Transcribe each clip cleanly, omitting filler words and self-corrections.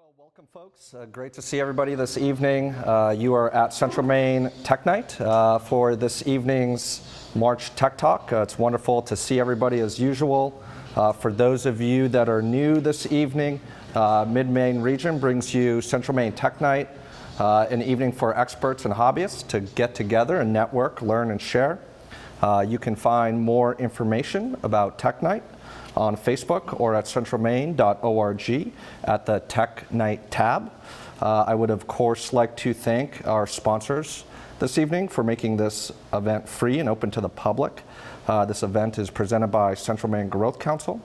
Well, welcome folks. Great to see everybody this evening. You are at Central Maine Tech Night for this evening's March Tech Talk. It's wonderful to see everybody as usual. For those of you that are new this evening, Mid-Maine region brings you Central Maine Tech Night, an evening for experts and hobbyists to get together and network, learn, and share. You can find more information about Tech Night on Facebook or at centralmaine.org at the Tech Night tab. I would of course like to thank our sponsors this evening for making this event free and open to the public. This event is presented by Central Maine Growth Council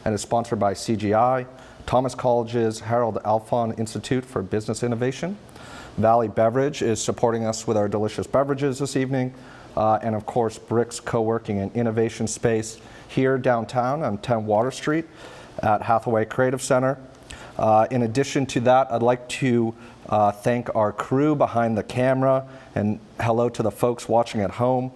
and is sponsored by CGI, Thomas College's Harold Alfond Institute for Business Innovation. Valley Beverage is supporting us with our delicious beverages this evening. And of course, Bricks Co-working and Innovation Space here downtown on 10 Water Street at Hathaway Creative Center. In addition to that, I'd like to thank our crew behind the camera, and hello to the folks watching at home.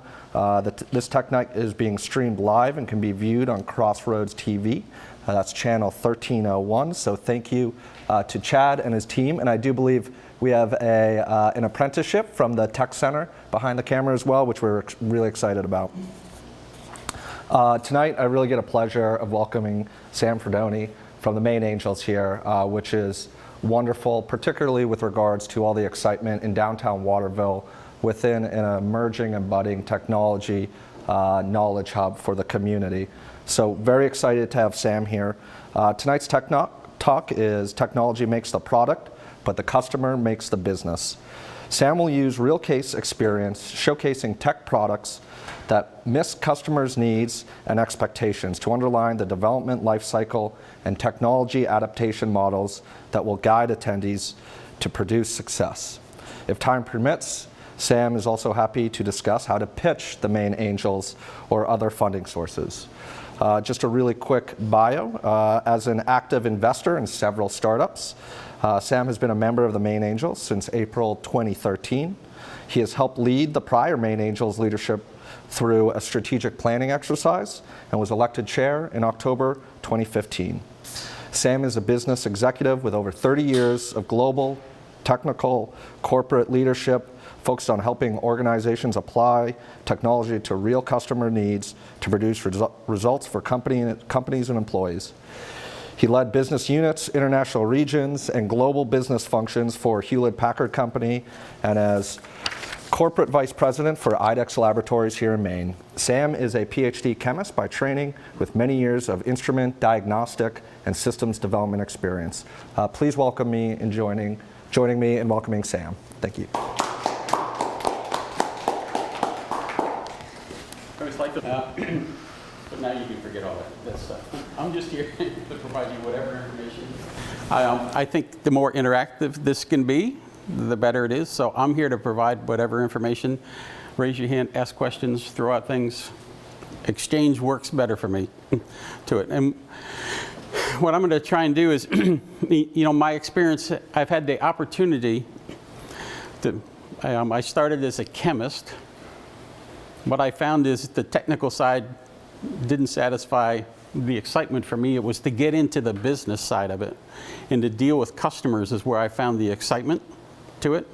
This Tech Night is being streamed live and can be viewed on Crossroads-TV. That's channel 1301, so thank you to Chad and his team, and I do believe we have an apprenticeship from the Tech Center behind the camera as well, which we're really excited about. Tonight, I really get a pleasure of welcoming Sam Fratoni from the Maine Angels here, which is wonderful, particularly with regards to all the excitement in downtown Waterville within an emerging and budding technology knowledge hub for the community. So very excited to have Sam here. Tonight's Tech Talk is Technology Makes the Product, but the customer makes the business. Sam will use real case experience showcasing tech products that miss customers' needs and expectations to underline the development lifecycle and technology adaptation models that will guide attendees to produce success. If time permits, Sam is also happy to discuss how to pitch the Maine Angels or other funding sources. Just a really quick bio. As an active investor in several startups, Sam has been a member of the Maine Angels since April 2013. He has helped lead the prior Maine Angels leadership through a strategic planning exercise and was elected chair in October 2015. Sam is a business executive with over 30 years of global, technical, corporate leadership focused on helping organizations apply technology to real customer needs to produce results for companies and employees. He led business units, international regions, and global business functions for Hewlett-Packard Company and as corporate vice president for IDEX Laboratories here in Maine. Sam is a PhD chemist by training with many years of instrument, diagnostic, and systems development experience. Please welcome me in joining me in welcoming Sam. Thank you. I always like but now you can forget all that stuff. I'm just here to provide you whatever information. I think the more interactive this can be, the better it is. So I'm here to provide whatever information. Raise your hand, ask questions, throw out things. Exchange works better for me to it. And what I'm going to try and do is, my experience, I've had the opportunity to, I started as a chemist. What I found is the technical side didn't satisfy the excitement for me. It was to get into the business side of it and to deal with customers is where I found the excitement to it.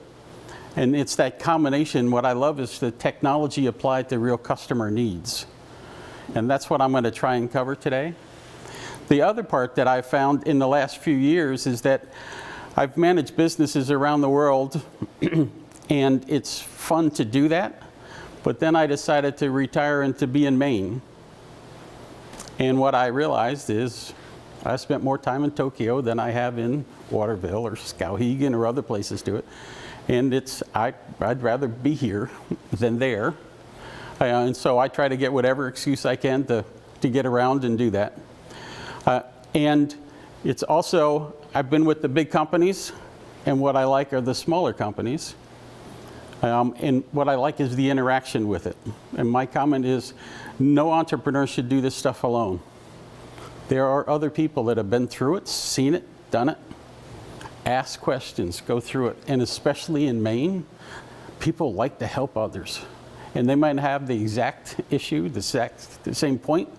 And it's that combination. What I love is the technology applied to real customer needs. And that's what I'm going to try and cover today. The other part that I found in the last few years is that I've managed businesses around the world and it's fun to do that. But then I decided to retire and to be in Maine. And what I realized is I spent more time in Tokyo than I have in Waterville or Skowhegan or other places to it. And I'd rather be here than there. And so I try to get whatever excuse I can to get around and do that. And it's also, I've been with the big companies, and what I like are the smaller companies. And what I like is the interaction with it. And my comment is, no entrepreneur should do this stuff alone. There are other people that have been through it, seen it, done it. Ask questions, go through it. And especially in Maine, people like to help others. And they might have the exact issue, the same point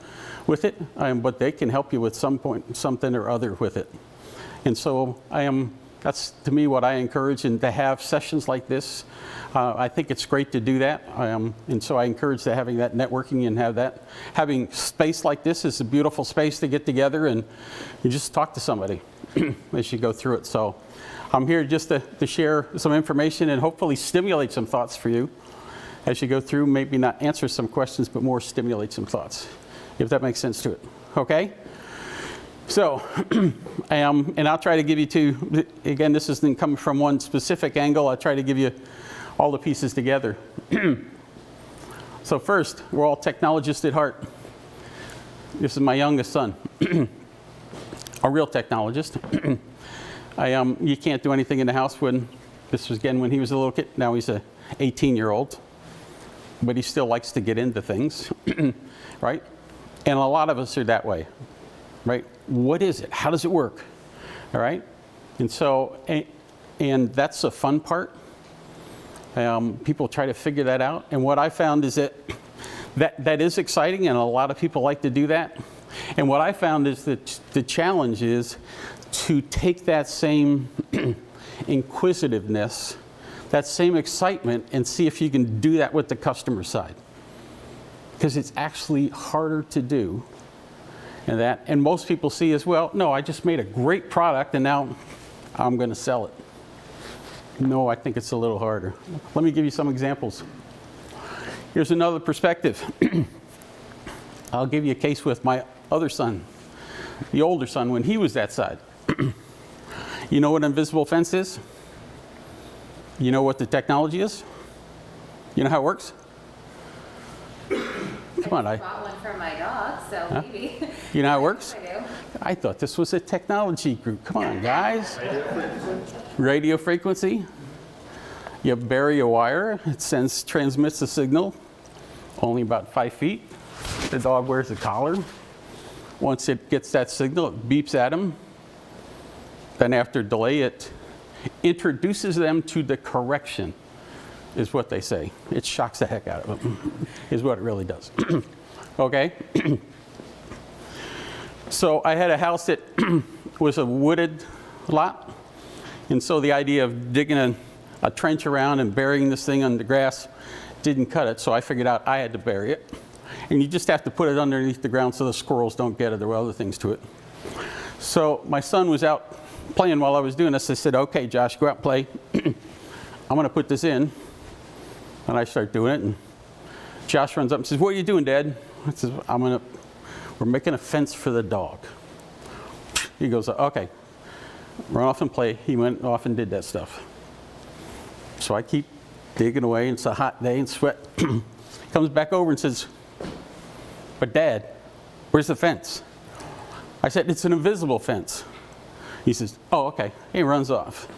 with it, but they can help you with something or other with it. And so that's to me what I encourage, and to have sessions like this. I think it's great to do that. And so I encourage having that networking and having space like this is a beautiful space to get together and you just talk to somebody as you go through it. So I'm here just to share some information and hopefully stimulate some thoughts for you as you go through. Maybe not answer some questions, but more stimulate some thoughts, if that makes sense to it. Okay? So, and I'll try to give you two, again, this isn't coming from one specific angle. I'll try to give you all the pieces together. So first, we're all technologists at heart. This is my youngest son, a real technologist. You can't do anything in the house this was again when he was a little kid. Now he's a 18-year-old, but he still likes to get into things, right? And a lot of us are that way, right? What is it? How does it work? All right? And so, and that's the fun part. People try to figure that out. And what I found is that is exciting, and a lot of people like to do that. And what I found is that the challenge is to take that same inquisitiveness, that same excitement, and see if you can do that with the customer side. Because it's actually harder to do. And most people see as well, no, I just made a great product and now I'm going to sell it. No, I think it's a little harder. Let me give you some examples. Here's another perspective. I'll give you a case with my other son, the older son, when he was that side. You know what an invisible fence is? You know what the technology is? You know how it works? Come on, I bought one for my dog, so maybe. You know how it works? I do. I thought this was a technology group. Come on, guys. Radio frequency. You bury a wire. It transmits a signal, only about 5 feet. The dog wears a collar. Once it gets that signal, it beeps at him. Then after delay, it introduces them to the correction, is what they say. It shocks the heck out of them, is what it really does. Okay? So I had a house that was a wooded lot. And so the idea of digging a trench around and burying this thing under grass didn't cut it. So I figured out I had to bury it. And you just have to put it underneath the ground so the squirrels don't get it. There were other things to it. So my son was out playing while I was doing this. I said, okay, Josh, go out and play. I'm going to put this in. And I start doing it. And Josh runs up and says, what are you doing, Dad? I says, we're making a fence for the dog. He goes, okay, run off and play. He went off and did that stuff. So I keep digging away. It's a hot day and sweat. Comes back over and says, but Dad, where's the fence? I said, it's an invisible fence. He says, oh, okay. He runs off.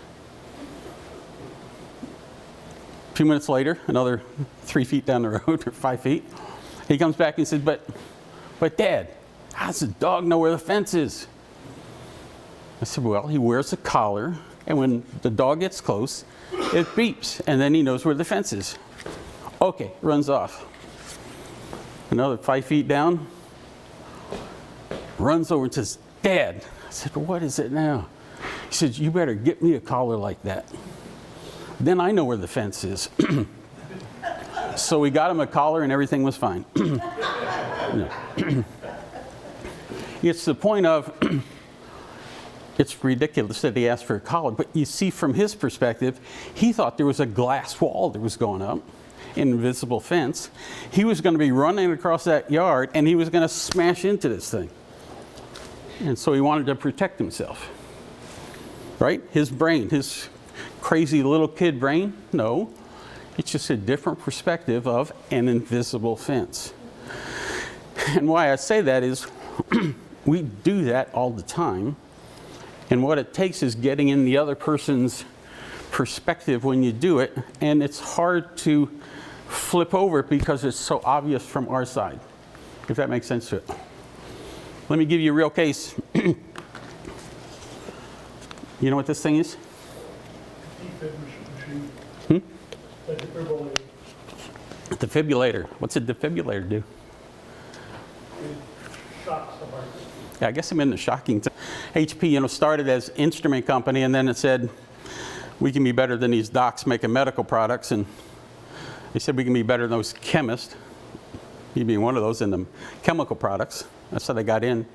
A few minutes later, another 3 feet down the road, or 5 feet, he comes back and says, but Dad, how does the dog know where the fence is? I said, well, he wears a collar, and when the dog gets close, it beeps, and then he knows where the fence is. Okay, runs off. Another 5 feet down, runs over and says, Dad. I said, what is it now? He said, you better get me a collar like that. Then I know where the fence is. So we got him a collar and everything was fine. It's the point of, it's ridiculous that he asked for a collar, but you see from his perspective, he thought there was a glass wall that was going up, an invisible fence. He was going to be running across that yard and he was going to smash into this thing. And so he wanted to protect himself, right? His brain, his crazy little kid brain, no. It's just a different perspective of an invisible fence. And why I say that is we do that all the time. And what it takes is getting in the other person's perspective when you do it. And it's hard to flip over because it's so obvious from our side, if that makes sense to it. Let me give you a real case. You know what this thing is? A defibrillator. Defibrillator. What's a defibrillator do? It shocks the market. Yeah, I guess I'm in the shocking. HP, started as instrument company, and then it said, we can be better than these docs making medical products, and they said we can be better than those chemists, you being one of those in the chemical products. That's how they got in.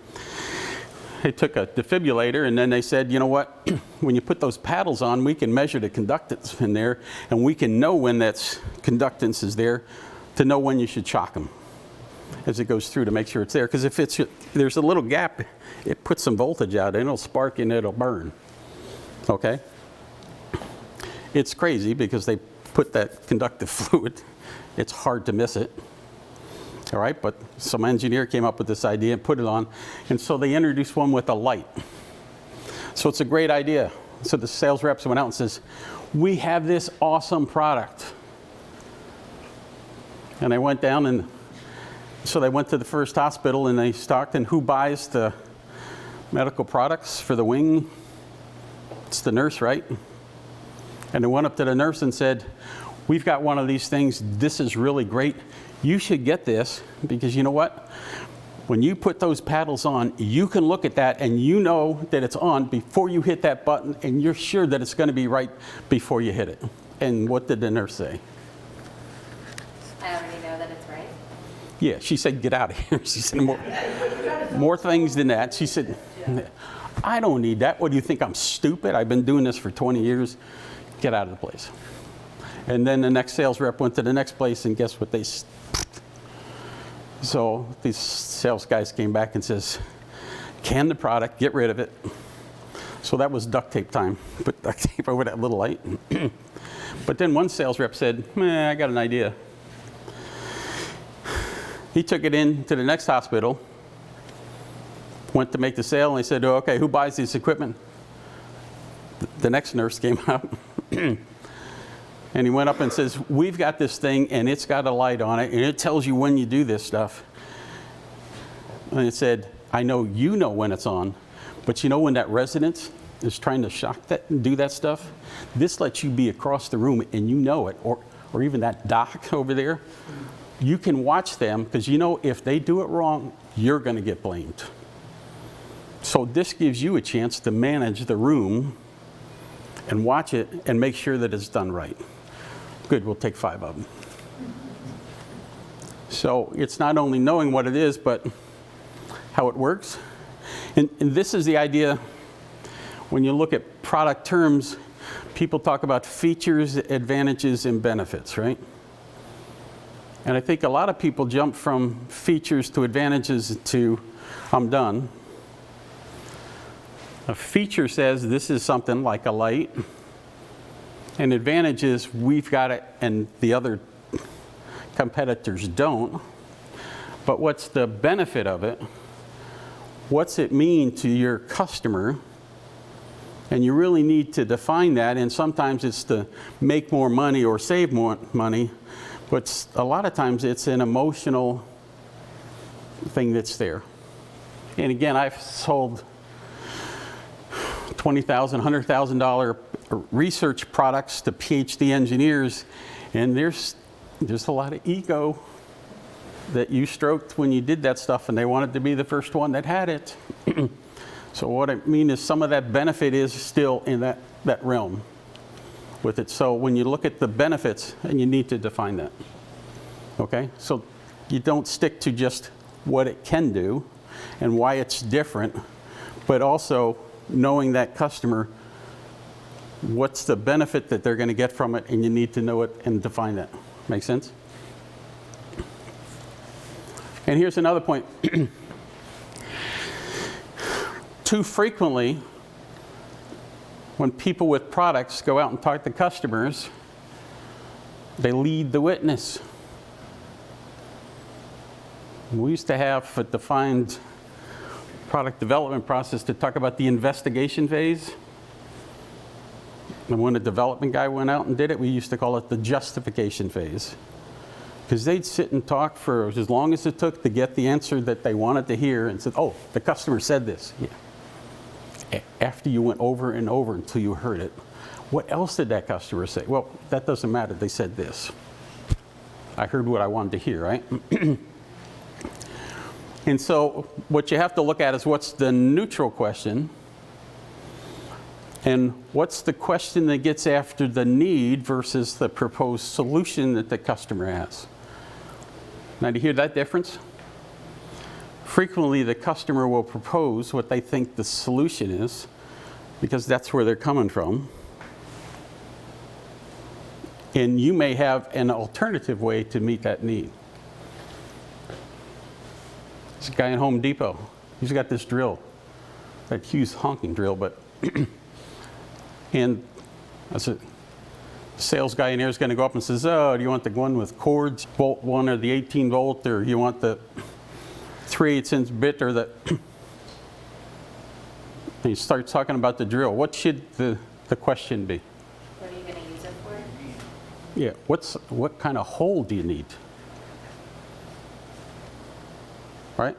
They took a defibrillator, and then they said, you know what, when you put those paddles on, we can measure the conductance in there, and we can know when that conductance is there to know when you should shock them as it goes through to make sure it's there. Because if there's a little gap, it puts some voltage out, and it'll spark and it'll burn. Okay? It's crazy because they put that conductive fluid. It's hard to miss it. All right, but some engineer came up with this idea and put it on, and so they introduced one with a light. So it's a great idea. So the sales reps went out and says, we have this awesome product. And I went down, and so they went to the first hospital, and they stocked, and who buys the medical products for the wing? It's the nurse, right? And they went up to the nurse and said, we've got one of these things. This is really great. You should get this, because you know what? When you put those paddles on, you can look at that and you know that it's on before you hit that button, and you're sure that it's going to be right before you hit it. And what did the nurse say? I already know that it's right. Yeah, she said, get out of here. She said, more things than that. She said, I don't need that. What do you think? I'm stupid? I've been doing this for 20 years. Get out of the place. And then the next sales rep went to the next place, and guess what they... So these sales guys came back and says, can the product, get rid of it. So that was duct tape time. Put duct tape over that little light. But then one sales rep said, I got an idea. He took it in to the next hospital, went to make the sale, and they said, oh, okay, who buys this equipment? The next nurse came out. And he went up and says, we've got this thing, and it's got a light on it, and it tells you when you do this stuff. And it said, I know you know when it's on, but you know when that resident is trying to shock that and do that stuff? This lets you be across the room, and you know it, or even that doc over there. You can watch them, because you know if they do it wrong, you're going to get blamed. So this gives you a chance to manage the room and watch it and make sure that it's done right. Good, we'll take 5 of them. So it's not only knowing what it is, but how it works. And this is the idea, when you look at product terms, people talk about features, advantages, and benefits, right? And I think a lot of people jump from features to advantages to, I'm done. A feature says this is something like a light. An advantage is we've got it and the other competitors don't. But what's the benefit of it? What's it mean to your customer? And you really need to define that, and sometimes it's to make more money or save more money, but a lot of times it's an emotional thing that's there. And again, I've sold $20,000, $100,000 research products to PhD engineers, and there's a lot of ego that you stroked when you did that stuff, and they wanted to be the first one that had it. So what I mean is some of that benefit is still in that realm with it. So when you look at the benefits, and you need to define that. Okay? So you don't stick to just what it can do and why it's different, but also knowing that customer, what's the benefit that they're going to get from it, and you need to know it and define that. Make sense? And here's another point. Too frequently, when people with products go out and talk to customers, they lead the witness. We used to have a defined product development process to talk about the investigation phase. And when a development guy went out and did it, we used to call it the justification phase. Because they'd sit and talk for as long as it took to get the answer that they wanted to hear, and said, oh, the customer said this. Yeah. After you went over and over until you heard it, what else did that customer say? Well, that doesn't matter. They said this. I heard what I wanted to hear, right? And so what you have to look at is what's the neutral question and what's the question that gets after the need versus the proposed solution that the customer has. Now, do you hear that difference? Frequently, the customer will propose what they think the solution is because that's where they're coming from. And you may have an alternative way to meet that need. This guy in Home Depot, he's got this drill, that huge honking drill, but and as a sales guy in there is going to go up and says, oh, do you want the one with cords, volt 1 or the 18 volt, or you want the 3/8" bit or the... And you start talking about the drill. What should the question be? What are you going to use it for? Yeah, what kind of hole do you need? Right?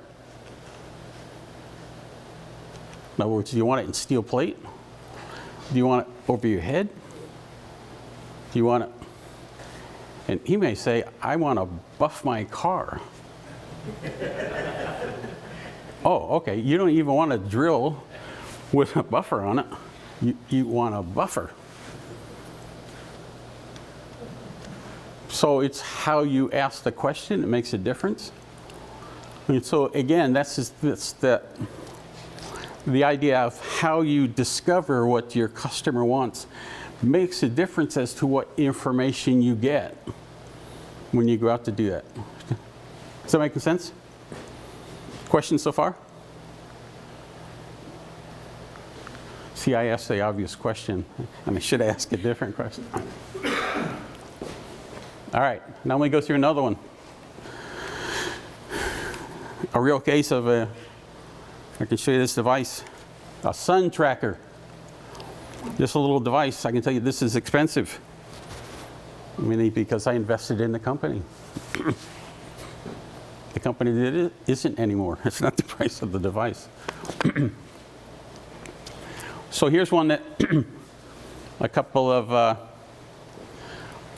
In other words, do you want it in steel plate? Do you want it over your head? Do you want it? And he may say, I want to buff my car. Oh, okay. You don't even want to drill with a buffer on it. You want a buffer. So it's how you ask the question that makes a difference. And so again, that's the idea of how you discover what your customer wants makes a difference as to what information you get when you go out to do that. Does that make sense? Questions so far? See, I asked the obvious question, and I should ask a different question. All right, now let me go through another one. A real case of I can show you this device, a sun tracker. Just a little device. I can tell you this is expensive. I mean, because I invested in the company. The company that isn't anymore. It's not the price of the device. So here's one that a couple of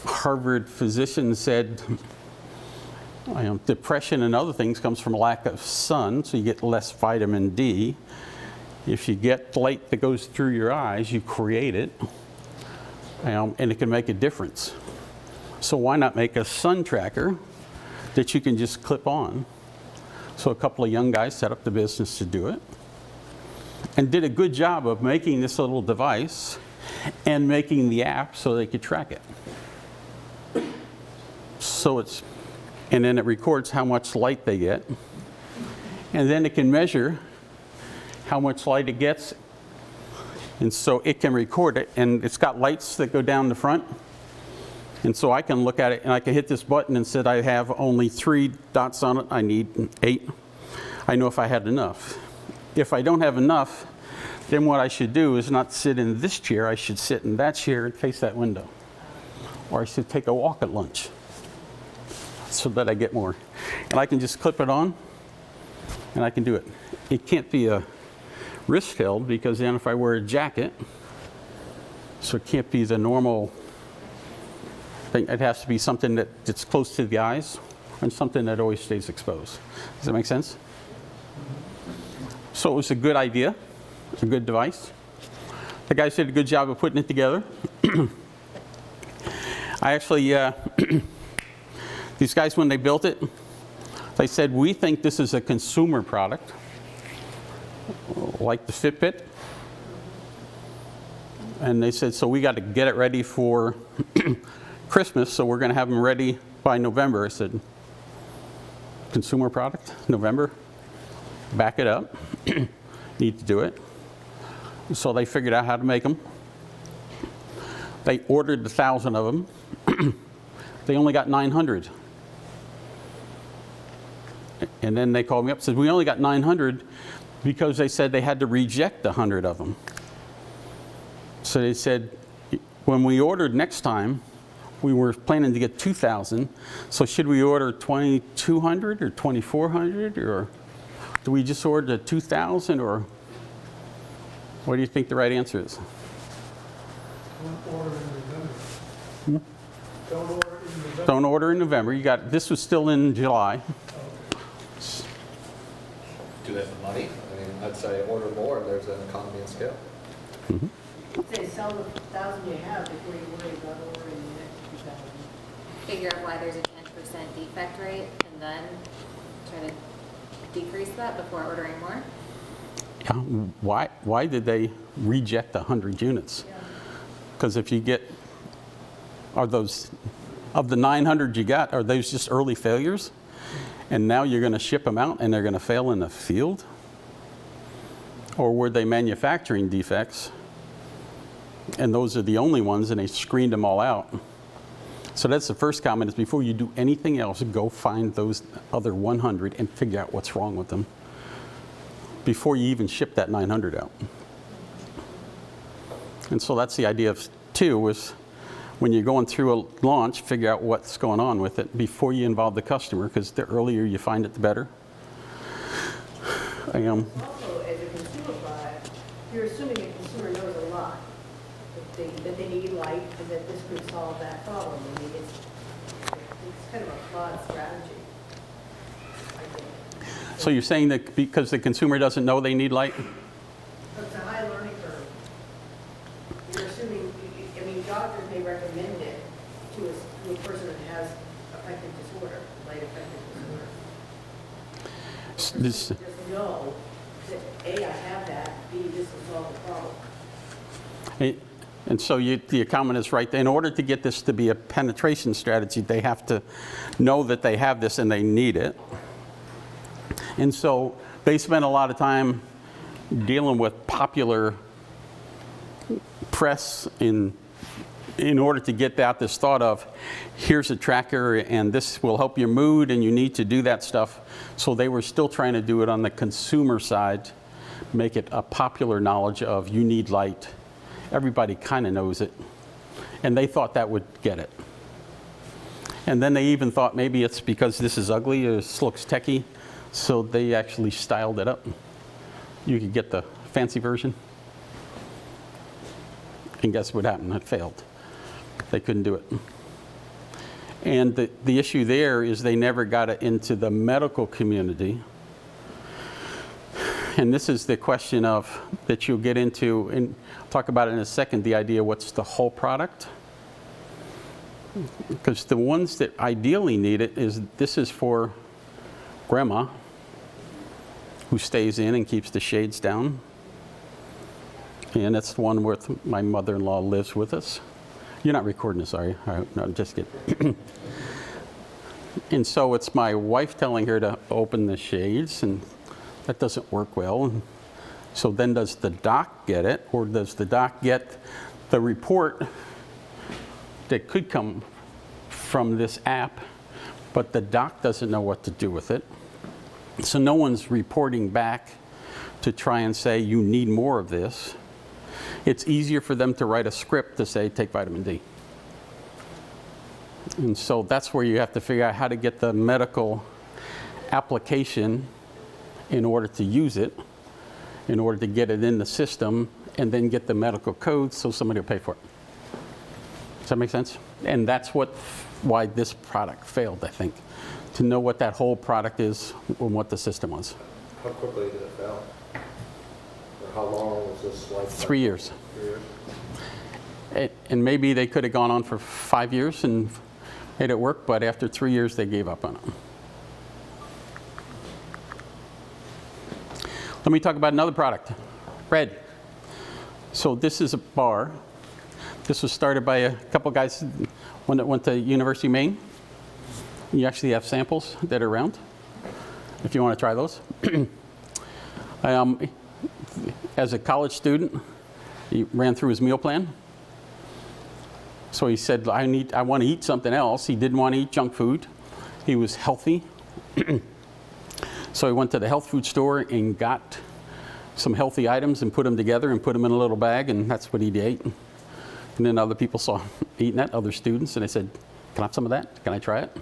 Harvard physicians said depression and other things comes from lack of sun, so you get less vitamin D. If you get light that goes through your eyes, you create it, and it can make a difference. So why not make a sun tracker that you can just clip on? So a couple of young guys set up the business to do it and did a good job of making this little device and making the app so they could track it. So and then it records how much light they get, and then it can measure how much light it gets, and so it can record it, and it's got lights that go down the front, and so I can look at it and I can hit this button and said I have only 3 dots on it, I need 8. I know if I had enough. If I don't have enough, then what I should do is not sit in this chair, I should sit in that chair and face that window, or I should take a walk at lunch so that I get more. And I can just clip it on and I can do it. It can't be a wrist held because then if I wear a jacket, so it can't be the normal thing. It has to be something that's close to the eyes and something that always stays exposed. Does that make sense? So it was a good idea, a good device. The guys did a good job of putting it together. I actually, these guys, when they built it, they said, we think this is a consumer product, like the Fitbit. And they said, so we got to get it ready for Christmas, so we're going to have them ready by November. I said, consumer product, November? Back it up. Need to do it. So they figured out how to make them. They ordered 1,000 of them. They only got 900. And then they called me up and said, we only got 900 because they said they had to reject 100 of them. So they said, when we ordered next time, we were planning to get 2,000. So should we order 2,200 or 2,400, or do we just order the 2,000, or what do you think the right answer is? Don't order in November. Don't order in November. Don't order in November. You got, this was still in July. do they have the money? I mean, I'd say order more, there's an economy of scale. Say sell the 1,000 you have before you worry about ordering the next 2,000. Figure out why there's a 10% defect rate and then try to decrease that before ordering more? Yeah, why did they reject 100 units? Because if you get, are those, of the 900 you got, are those just early failures? And now you're going to ship them out and they're going to fail in the field? Or were they manufacturing defects? And those are the only ones, and they screened them all out. So that's the first comment, is before you do anything else, go find those other 100 and figure out what's wrong with them before you even ship that 900 out. And so that's the idea of 2, is when you're going through a launch, figure out what's going on with it before you involve the customer, because the earlier you find it, the better. Also, as a consumer product, you're assuming the consumer knows a lot, that they need light, and that this could solve that problem. I mean, it's kind of a flawed strategy, I think. So you're saying that because the consumer doesn't know they need light? It's a high learning curve. You're assuming, I mean, doctors may recommend it to a person that has affective disorder, light affective disorder. This, Just know that A, I have that, B, this will solve the problem. and so the comment is right. In order to get this to be a penetration strategy, they have to know that they have this and they need it. And so they spend a lot of time dealing with popular press in order to get out this thought of, here's a tracker and this will help your mood and you need to do that stuff. So they were still trying to do it on the consumer side, make it a popular knowledge of you need light. Everybody kind of knows it. And they thought that would get it. And then they even thought maybe it's because this is ugly, this looks techie, so they actually styled it up. You could get the fancy version. And guess what happened? It failed. They couldn't do it. And the issue there is they never got it into the medical community. And this is the question of that you'll get into, and I'll talk about it in a second, the idea what's the whole product. Because the ones that ideally need it this is for grandma who stays in and keeps the shades down. And that's the one where my mother-in-law lives with us. You're not recording this, are you? All right, no, just kidding. And so it's my wife telling her to open the shades, and that doesn't work well. And so then does the doc get it, or does the doc get the report that could come from this app, but the doc doesn't know what to do with it? So no one's reporting back to try and say, you need more of this. It's easier for them to write a script to say, take vitamin D. And so that's where you have to figure out how to get the medical application in order to use it, in order to get it in the system, and then get the medical code so somebody will pay for it. Does that make sense? And that's why this product failed, I think, to know what that whole product is and what the system was. How quickly did it fail? Or how long was this life? 3 years. 3 years? And maybe they could have gone on for 5 years and made it work, but after 3 years, they gave up on it. Let me talk about another product, R.E.D. So this is a bar. This was started by a couple guys when it went to University of Maine. You actually have samples that are around, if you want to try those. As a college student, he ran through his meal plan. So he said, I want to eat something else. He didn't want to eat junk food. He was healthy. So he went to the health food store and got some healthy items and put them together and put them in a little bag, and that's what he ate. And then other people saw him eating that, other students, and they said, can I have some of that? Can I try it?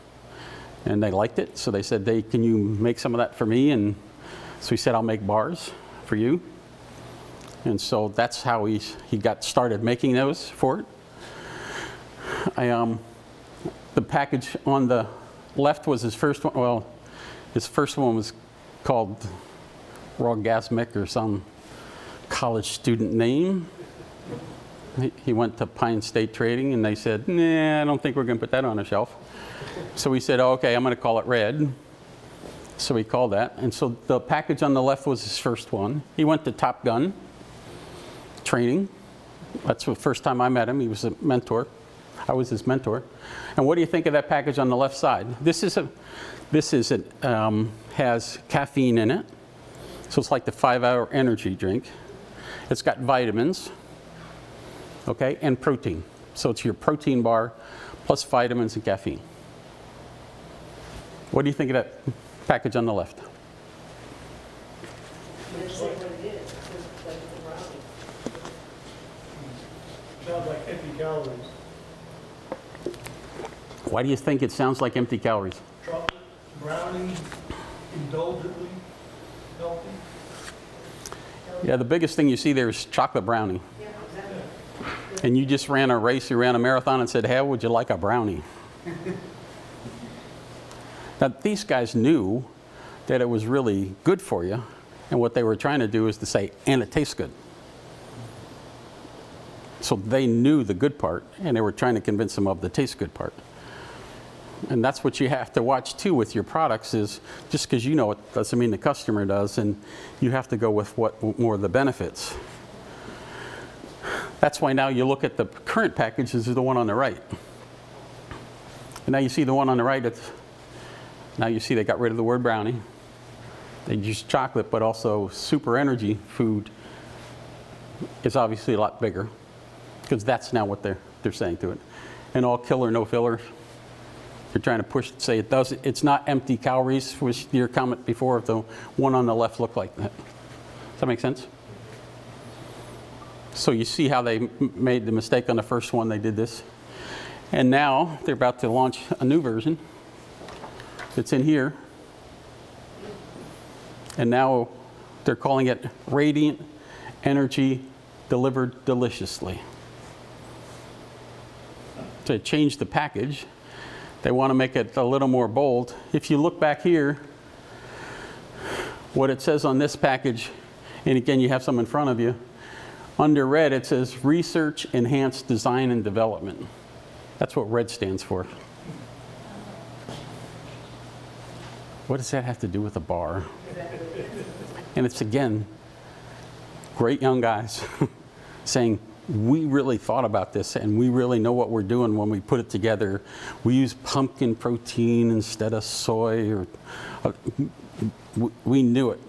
And they liked it, so they said, can you make some of that for me? And so he said, I'll make bars for you. And so that's how he got started making those for it. The package on the left was his first one. Well, his first one was called Rogasmic or some college student name. He went to Pine State Trading and they said, nah, I don't think we're going to put that on a shelf. So we said, oh, okay, I'm going to call it R.E.D. So we called that. And so the package on the left was his first one. He went to Top Gun training. That's the first time I met him. He was a mentor. I was his mentor. And what do you think of that package on the left side? Has caffeine in it. So it's like the 5-hour energy drink. It's got vitamins, okay, and protein. So it's your protein bar plus vitamins and caffeine. What do you think of that package on the left? Let's see what it is. It says like it's a brownie. Sounds like empty calories. Why do you think it sounds like empty calories? Chocolate, brownie, indulgently healthy. Yeah, the biggest thing you see there is chocolate brownie. Yeah, exactly. And you just ran a race, you ran a marathon and said, hey, would you like a brownie? Now, these guys knew that it was really good for you, and what they were trying to do is to say, and it tastes good. So they knew the good part, and they were trying to convince them of the taste good part. And that's what you have to watch too with your products is just because you know it doesn't mean the customer does, and you have to go with what more of the benefits. That's why now you look at the current package, this is the one on the right. And now you see the one on the right, now you see they got rid of the word brownie. They used chocolate, but also super energy food is obviously a lot bigger because that's now what they're saying to it. And all killer, no filler. They're trying to push, say it's not empty calories, which your comment before of the one on the left looked like that. Does that make sense? So you see how they made the mistake on the first one, they did this. And now they're about to launch a new version. It's in here. And now they're calling it Radiant Energy Delivered Deliciously. To change the package, they want to make it a little more bold. If you look back here, what it says on this package, and again, you have some in front of you, under R.E.D. it says Research Enhanced Design and Development. That's what R.E.D. stands for. What does that have to do with a bar? And it's, again, great young guys saying, we really thought about this and we really know what we're doing when we put it together. We use pumpkin protein instead of soy. Or we knew it.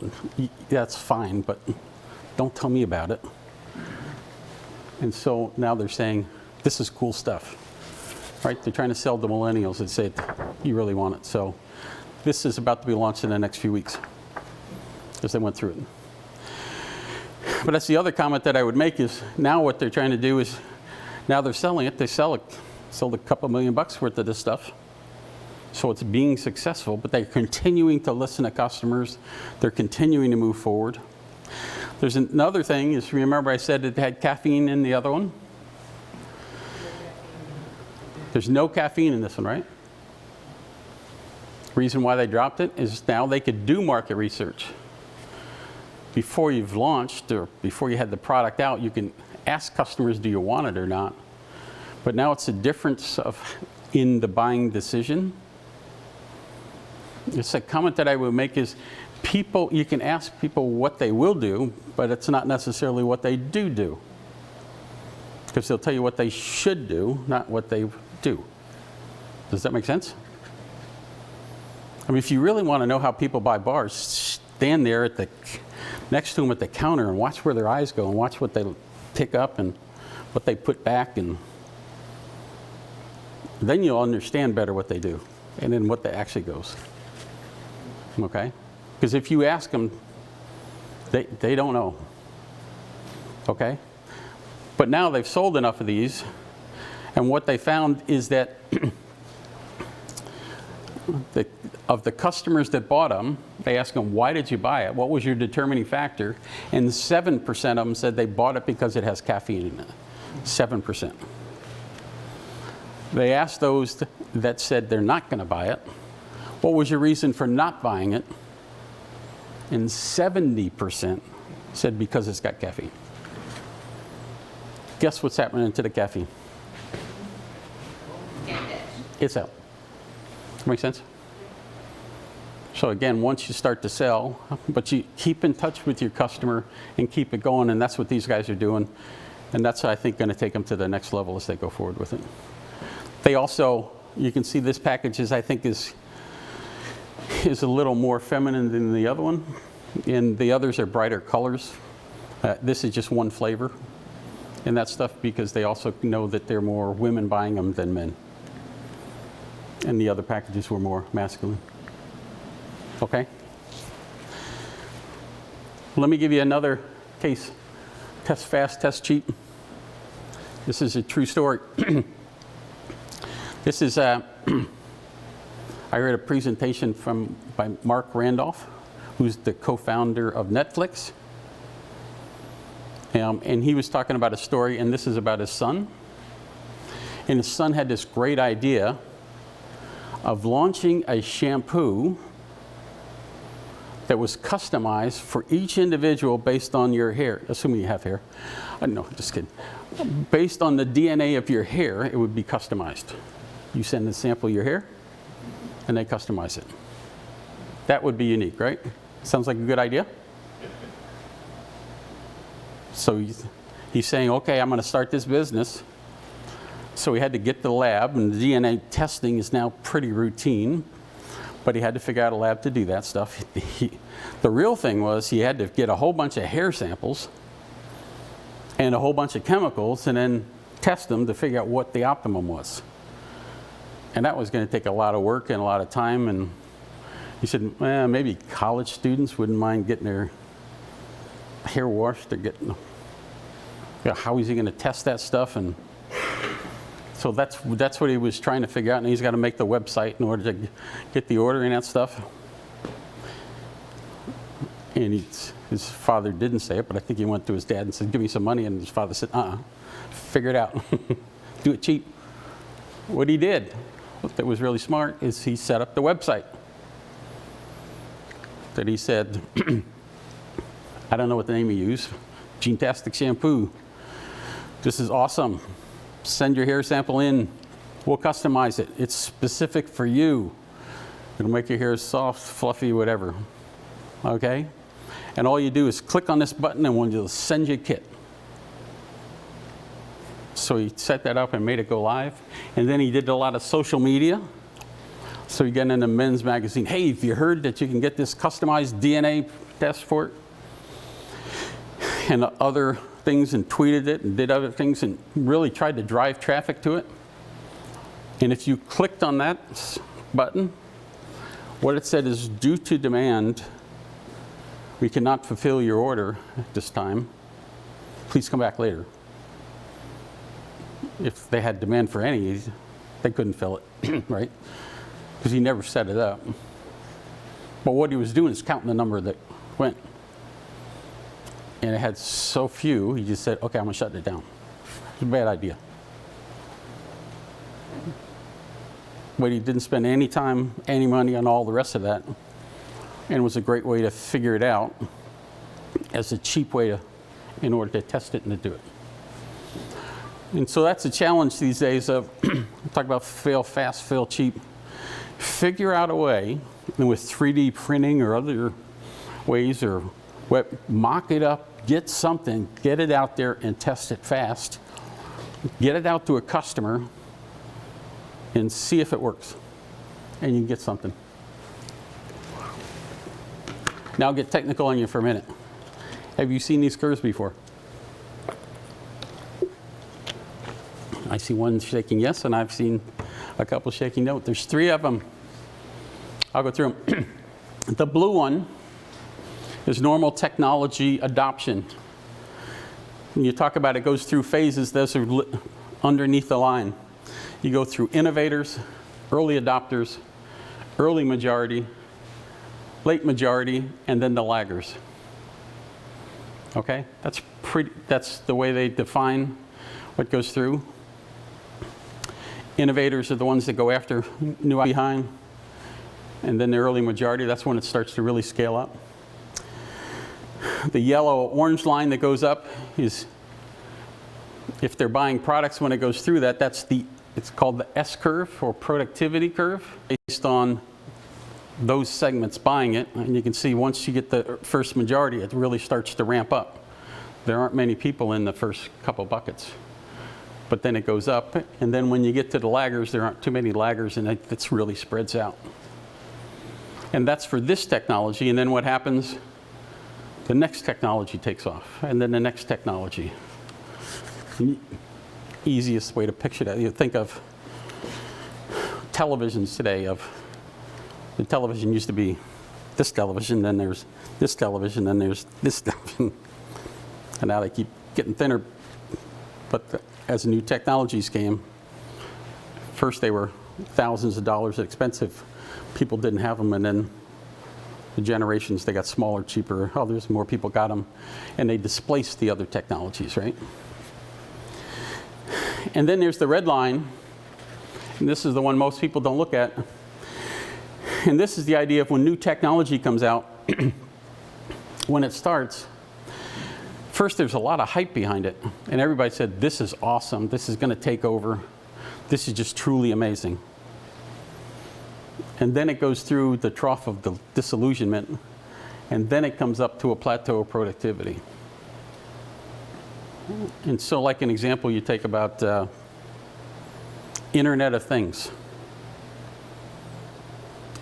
That's fine, but don't tell me about it. And so now they're saying, this is cool stuff. Right? They're trying to sell to millennials and say, you really want it. So this is about to be launched in the next few weeks as they went through it. But that's the other comment that I would make is now what they're trying to do is now they're selling it. They sold a couple $1 million worth of this stuff. So it's being successful, but they're continuing to listen to customers. They're continuing to move forward. There's another thing is, remember I said it had caffeine in the other one? There's no caffeine in this one, right? Reason why they dropped it is now they could do market research. Before you've launched or before you had the product out, you can ask customers, do you want it or not? But now it's a difference in the buying decision. It's a comment that I would make is people, you can ask people what they will do, but it's not necessarily what they do. Because they'll tell you what they should do, not what they do. Does that make sense? I mean, if you really want to know how people buy bars, stand there at next to them at the counter and watch where their eyes go and watch what they pick up and what they put back, and then you'll understand better what they do and then what actually goes. Okay? Because if you ask them, they don't know. Okay? But now they've sold enough of these, and what they found is that of the customers that bought them, they asked them, why did you buy it? What was your determining factor? And 7% of them said they bought it because it has caffeine in it. 7%. They asked those that said they're not going to buy it, what was your reason for not buying it? and 70% said because it's got caffeine. Guess what's happening to the caffeine? It's out. Make sense? So again, once you start to sell, but you keep in touch with your customer and keep it going, and that's what these guys are doing. And that's, I think, going to take them to the next level as they go forward with it. They also, you can see this package is, I think, is a little more feminine than the other one. And the others are brighter colors. This is just one flavor and that stuff because they also know that there are more women buying them than men. And the other packages were more masculine. Okay? Let me give you another case. Test fast, test cheap. This is a true story. This is I heard a presentation by Mark Randolph, who's the co-founder of Netflix. And he was talking about a story, and this is about his son. And his son had this great idea of launching a shampoo that was customized for each individual based on your hair, assuming you have hair. No, just kidding. Based on the DNA of your hair, it would be customized. You send a sample of your hair, and they customize it. That would be unique, right? Sounds like a good idea? So he's saying, okay, I'm going to start this business. So he had to get the lab, and the DNA testing is now pretty routine. But he had to figure out a lab to do that stuff. The real thing was he had to get a whole bunch of hair samples and a whole bunch of chemicals and then test them to figure out what the optimum was. And that was going to take a lot of work and a lot of time. And he said, well, maybe college students wouldn't mind getting their hair washed or getting, how is he going to test that stuff? And so that's what he was trying to figure out, and he's got to make the website in order to get the order and that stuff. And his father didn't say it, but I think he went to his dad and said, give me some money, and his father said, figure it out. Do it cheap. What he did, that was really smart, is he set up the website. That he said, I don't know what the name he used, Gene-tastic shampoo. This is awesome. Send your hair sample in. We'll customize it. It's specific for you. It'll make your hair soft, fluffy, whatever. Okay? And all you do is click on this button and we'll send you a kit. So he set that up and made it go live. And then he did a lot of social media. So he got into Men's Magazine. Hey, have you heard that you can get this customized DNA test for it? And other things, and tweeted it and did other things and really tried to drive traffic to it. And if you clicked on that button, what it said is, due to demand, we cannot fulfill your order at this time. Please come back later. If they had demand for any, they couldn't fill it, right? Because he never set it up. But what he was doing is counting the number that went. And it had so few, he just said, okay, I'm going to shut it down. It's a bad idea. But he didn't spend any time, any money on all the rest of that. And it was a great way to figure it out as a cheap way in order to test it and to do it. And so that's a challenge these days of, talk about fail fast, fail cheap. Figure out a way, and with 3D printing or other ways, or mock it up, get something, get it out there and test it fast. Get it out to a customer and see if it works. And you can get something. Now I'll get technical on you for a minute. Have you seen these curves before? I see one shaking yes, and I've seen a couple shaking no. There's 3 of them. I'll go through them. The blue one is normal technology adoption. When you talk about it goes through phases, those are underneath the line. You go through innovators, early adopters, early majority, late majority, and then the laggers. Okay? That's the way they define what goes through. Innovators are the ones that go after new behind. And then the early majority, that's when it starts to really scale up. The yellow-orange line that goes up is, if they're buying products when it goes through that, it's called the S curve or productivity curve, based on those segments buying it. And you can see once you get the first majority, it really starts to ramp up. There aren't many people in the first couple buckets. But then it goes up, and then when you get to the laggers, there aren't too many laggers, and it really spreads out. And that's for this technology, and then what happens? The next technology takes off, and then the next technology. Easiest way to picture that, you think of televisions today. The television used to be this television, then there's this television, then there's this television. And now they keep getting thinner. But as new technologies came, first they were thousands of dollars expensive. People didn't have them, and then the generations, they got smaller, cheaper. Others, more people got them, and they displaced the other technologies, right? And then there's the red line, and this is the one most people don't look at. And this is the idea of when new technology comes out, when it starts, first there's a lot of hype behind it. And everybody said, this is awesome, this is going to take over, this is just truly amazing. And then it goes through the trough of the disillusionment, and then it comes up to a plateau of productivity. And so like an example you take about Internet of Things.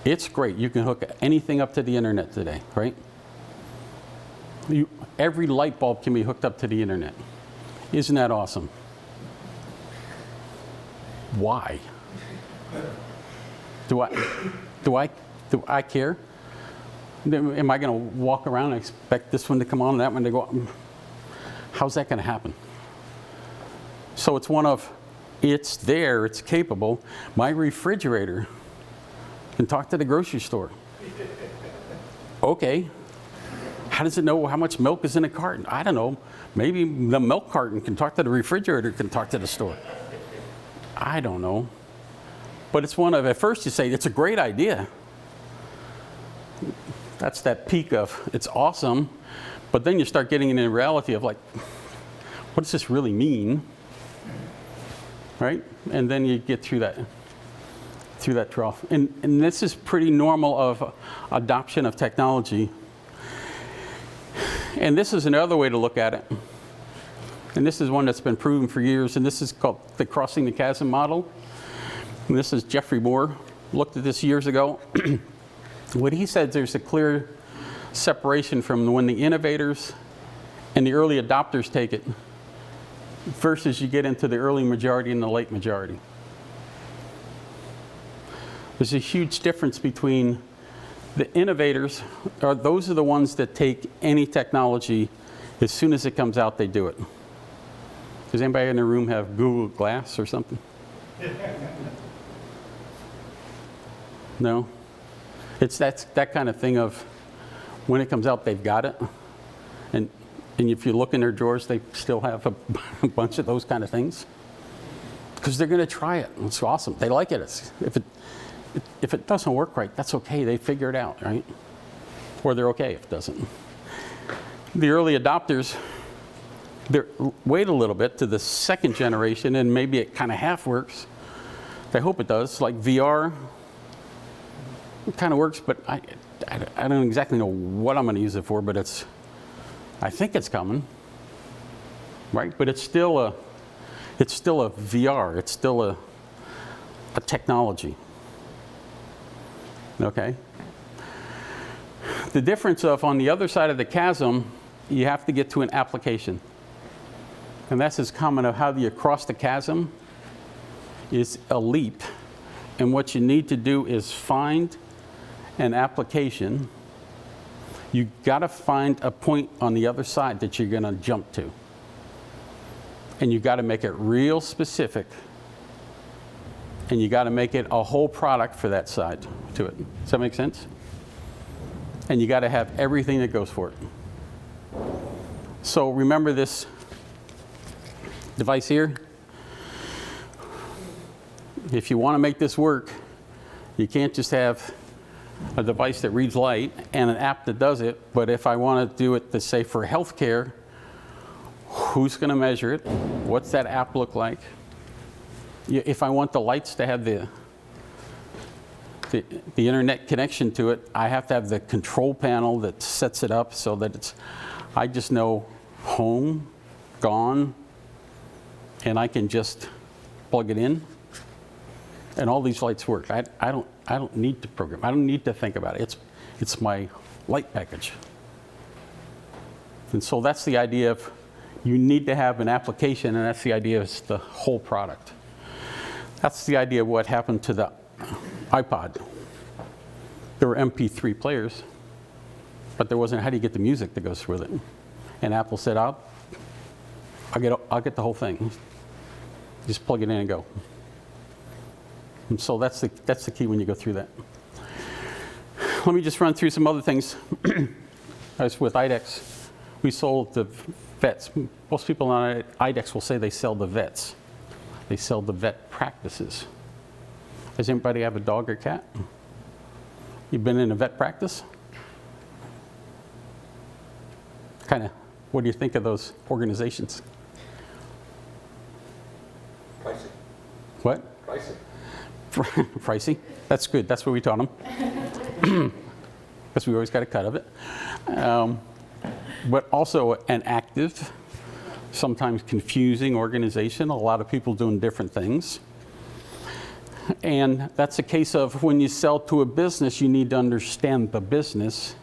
It's great. You can hook anything up to the internet today, right? Every light bulb can be hooked up to the internet. Isn't that awesome? Why? Do I care? Am I going to walk around and expect this one to come on and that one to go on? How's that going to happen? So it's one of, it's there, it's capable. My refrigerator can talk to the grocery store. Okay. How does it know how much milk is in a carton? I don't know. Maybe the milk carton can talk to the refrigerator, can talk to the store. I don't know. But it's one of, at first you say, it's a great idea. That's that peak of, it's awesome. But then you start getting into the reality of like, what does this really mean? Right? And then you get through that trough. And this is pretty normal of adoption of technology. And this is another way to look at it. And this is one that's been proven for years, and this is called the crossing the chasm model. And this is Jeffrey Moore, looked at this years ago. What he said, there's a clear separation from when the innovators and the early adopters take it versus you get into the early majority and the late majority. There's a huge difference between the innovators, those are the ones that take any technology, as soon as it comes out, they do it. Does anybody in the room have Google Glass or something? No? It's that kind of thing of, when it comes out, they've got it. And if you look in their drawers, they still have a bunch of those kind of things. Because they're going to try it. It's awesome. They like it. If it doesn't work right, that's okay. They figure it out, right? Or they're okay if it doesn't. The early adopters, they wait a little bit to the second generation, and maybe it kind of half works. They hope it does. Like VR, it kind of works, but I don't exactly know what I'm going to use it for, but I think it's coming, right? But it's still a VR. It's still a technology. Okay? The difference of, on the other side of the chasm, you have to get to an application. And that's as common of how you cross the chasm is a leap. And what you need to do is find an application. You got to find a point on the other side that you're going to jump to. And you got to make it real specific. And you got to make it a whole product for that side to it. Does that make sense? And you got to have everything that goes for it. So remember this device here. If you want to make this work, you can't just have a device that reads light and an app that does it, but if I want to do it, to say for healthcare, who's going to measure it? What's that app look like? If I want the lights to have the internet connection to it, I have to have the control panel that sets it up so that I just know home, gone, and I can just plug it in, and all these lights work. I don't need to program. I don't need to think about it. It's my light package. And so that's the idea of you need to have an application, and that's the idea of the whole product. That's the idea of what happened to the iPod. There were MP3 players, but there wasn't how do you get the music that goes with it. And Apple said, I'll get the whole thing. Just plug it in and go. And so that's the key when you go through that. Let me just run through some other things. As with IDEX, we sold the vets. Most people on IDEX will say they sell the vets. They sell the vet practices. Does anybody have a dog or cat? You've been in a vet practice? Kind of, what do you think of those organizations? Pricey. What? Pricey. Pricey. That's good. That's what we taught them. Because we always got a cut of it. But also an active, sometimes confusing organization. A lot of people doing different things. And that's a case of when you sell to a business, you need to understand the business,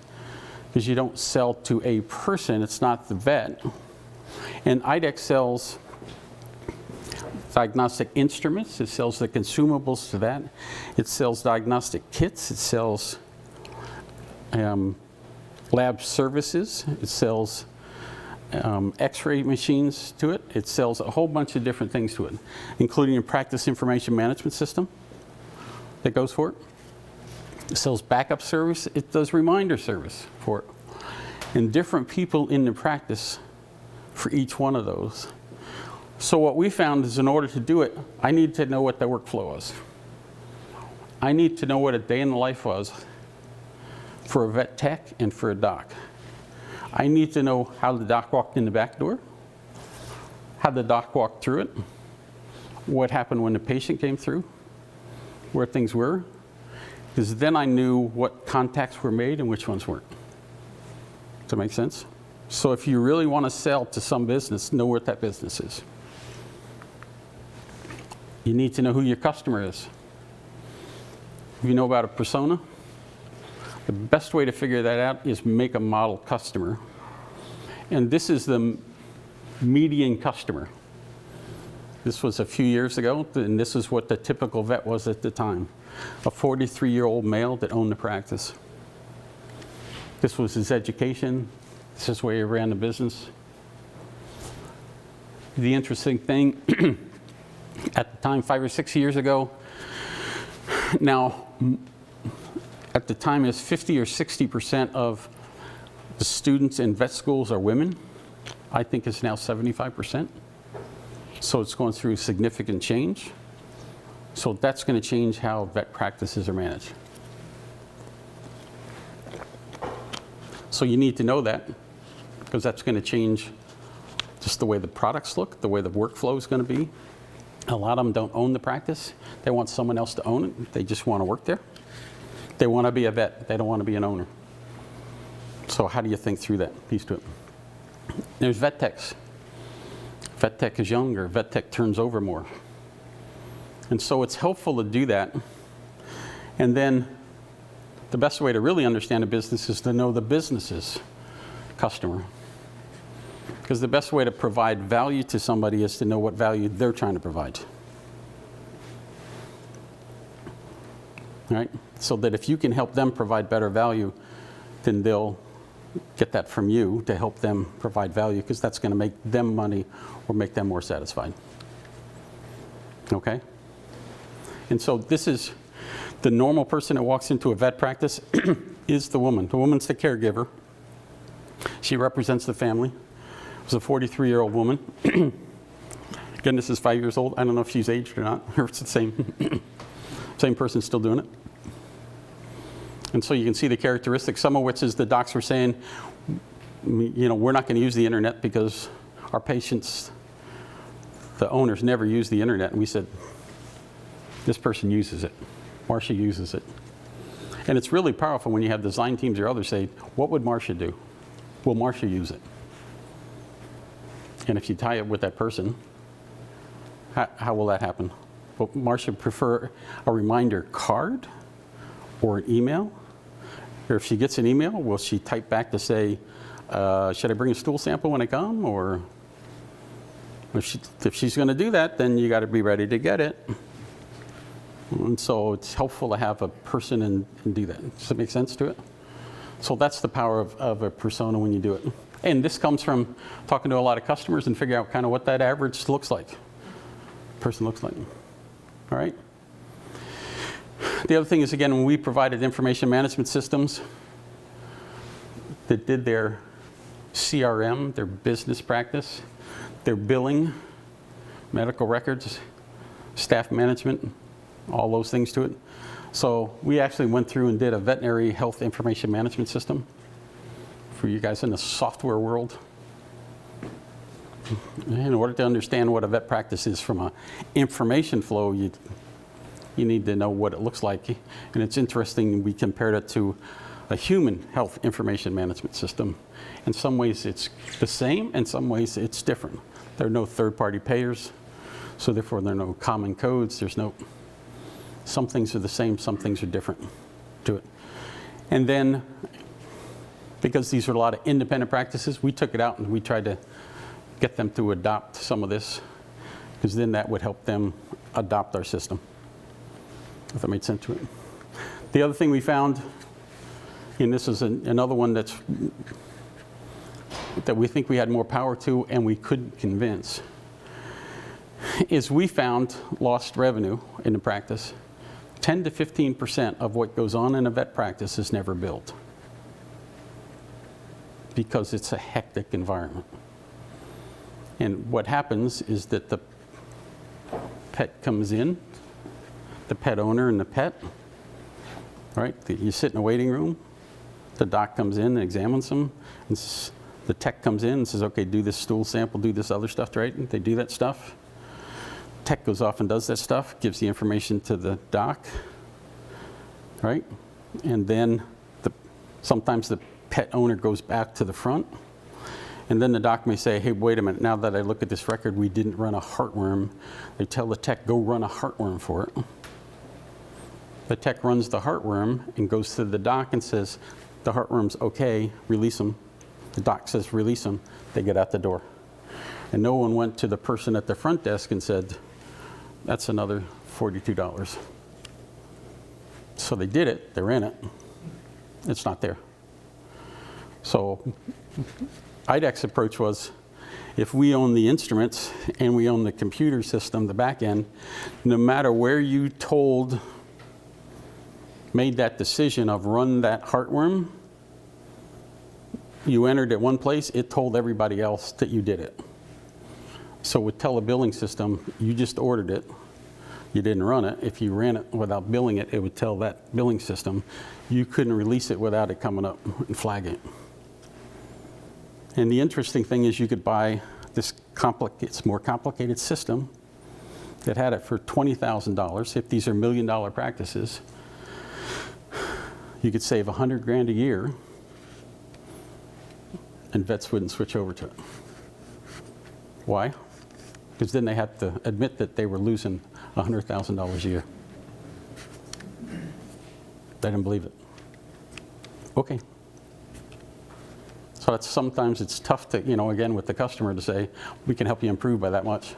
because you don't sell to a person. It's not the vet. And IDEX sells diagnostic instruments. It sells the consumables to that. It sells diagnostic kits. It sells lab services. It sells x-ray machines to it. It sells a whole bunch of different things to it, including a practice information management system that goes for it. It sells backup service. It does reminder service for it. And different people in the practice for each one of those. So what we found is in order to do it, I need to know what the workflow was. I need to know what a day in the life was for a vet tech and for a doc. I need to know how the doc walked in the back door, how the doc walked through it, what happened when the patient came through, where things were, because then I knew what contacts were made and which ones weren't. Does that make sense? So if you really want to sell to some business, know what that business is. You need to know who your customer is. If you know about a persona, the best way to figure that out is make a model customer. And this is the median customer. This was a few years ago, and this is what the typical vet was at the time. A 43-year-old male that owned the practice. This was his education. This is where he ran the business. The interesting thing, at the time, 5 or 6 years ago, now, at the time, is 50 or 60% of the students in vet schools are women. I think it's now 75%. So it's going through significant change. So that's going to change how vet practices are managed. So you need to know that, because that's going to change just the way the products look, the way the workflow is going to be. A lot of them don't own the practice. They want someone else to own it. They just want to work there. They want to be a vet. They don't want to be an owner. So how do you think through that piece to it? There's vet techs. Vet tech is younger. Vet tech turns over more. And so it's helpful to do that. And then the best way to really understand a business is to know the business's customer. Because the best way to provide value to somebody is to know what value they're trying to provide. Right? So that if you can help them provide better value, then they'll get that from you to help them provide value, because that's going to make them money or make them more satisfied. Okay? And so this is the normal person that walks into a vet practice is the woman. The woman's the caregiver. She represents the family. It was a 43-year-old woman. Again, this is 5 years old. I don't know if she's aged or not, or it's the same person still doing it. And so you can see the characteristics, some of which is the docs were saying, you know, we're not going to use the internet because our patients, the owners, never use the internet. And we said, this person uses it. Marcia uses it. And it's really powerful when you have design teams or others say, what would Marcia do? Will Marcia use it? And if you tie it with that person, how will that happen? Will Marcia prefer a reminder card or an email? Or if she gets an email, will she type back to say, should I bring a stool sample when I come? Or if she's going to do that, then you got to be ready to get it. And so it's helpful to have a person and do that. Does that make sense to it? So that's the power of a persona when you do it. And this comes from talking to a lot of customers and figuring out kind of what that average looks like. Person looks like. All right? The other thing is, again, when we provided information management systems that did their CRM, their business practice, their billing, medical records, staff management, all those things to it. So we actually went through and did a veterinary health information management system for you guys in the software world. In order to understand what a vet practice is from an information flow, you need to know what it looks like. And it's interesting, we compared it to a human health information management system. In some ways it's the same, in some ways it's different. There are no third-party payers, so therefore there are no common codes. There's no, some things are the same, some things are different to it. And then, because these are a lot of independent practices, we took it out and we tried to get them to adopt some of this, because then that would help them adopt our system, if that made sense to it. The other thing we found, and this is another one that we think we had more power to and we couldn't convince, is we found lost revenue in the practice. 10 to 15% of what goes on in a vet practice is never billed because it's a hectic environment. And what happens is that the pet comes in, the pet owner and the pet, right? You sit in a waiting room, the doc comes in and examines them, and the tech comes in and says, okay, do this stool sample, do this other stuff, right? And they do that stuff. Tech goes off and does that stuff, gives the information to the doc, right? And then sometimes the pet owner goes back to the front, and then the doc may say, hey, wait a minute, now that I look at this record, we didn't run a heartworm. They tell the tech, go run a heartworm for it. The tech runs the heartworm and goes to the doc and says, the heartworm's okay, release them. The doc says, release them. They get out the door. And no one went to the person at the front desk and said, that's another $42. So they did it, they're in it. It's not there. So IDEX's approach was, if we own the instruments and we own the computer system, the back end, no matter where you made that decision of run that heartworm, you entered at one place, it told everybody else that you did it. So with telebilling system, you just ordered it, you didn't run it. If you ran it without billing it, it would tell that billing system. You couldn't release it without it coming up and flagging it. And the interesting thing is you could buy this more complicated system that had it for $20,000. If these are $1 million practices, you could save $100,000 a year, and vets wouldn't switch over to it. Why? Because then they had to admit that they were losing $100,000 a year. They didn't believe it. Okay. So sometimes it's tough to, again, with the customer to say, we can help you improve by that much.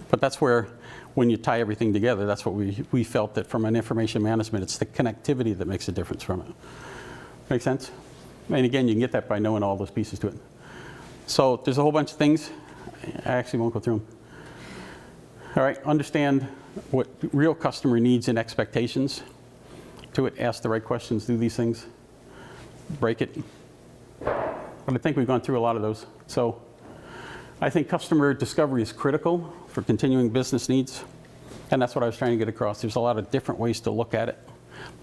But that's where, when you tie everything together, that's what we felt that from an information management, it's the connectivity that makes a difference from it. Make sense? And again, you can get that by knowing all those pieces to it. So there's a whole bunch of things. I actually won't go through them. All right, understand what real customer needs and expectations to it. Ask the right questions, do these things. Break it. But I think we've gone through a lot of those. So I think customer discovery is critical for continuing business needs. And that's what I was trying to get across. There's a lot of different ways to look at it.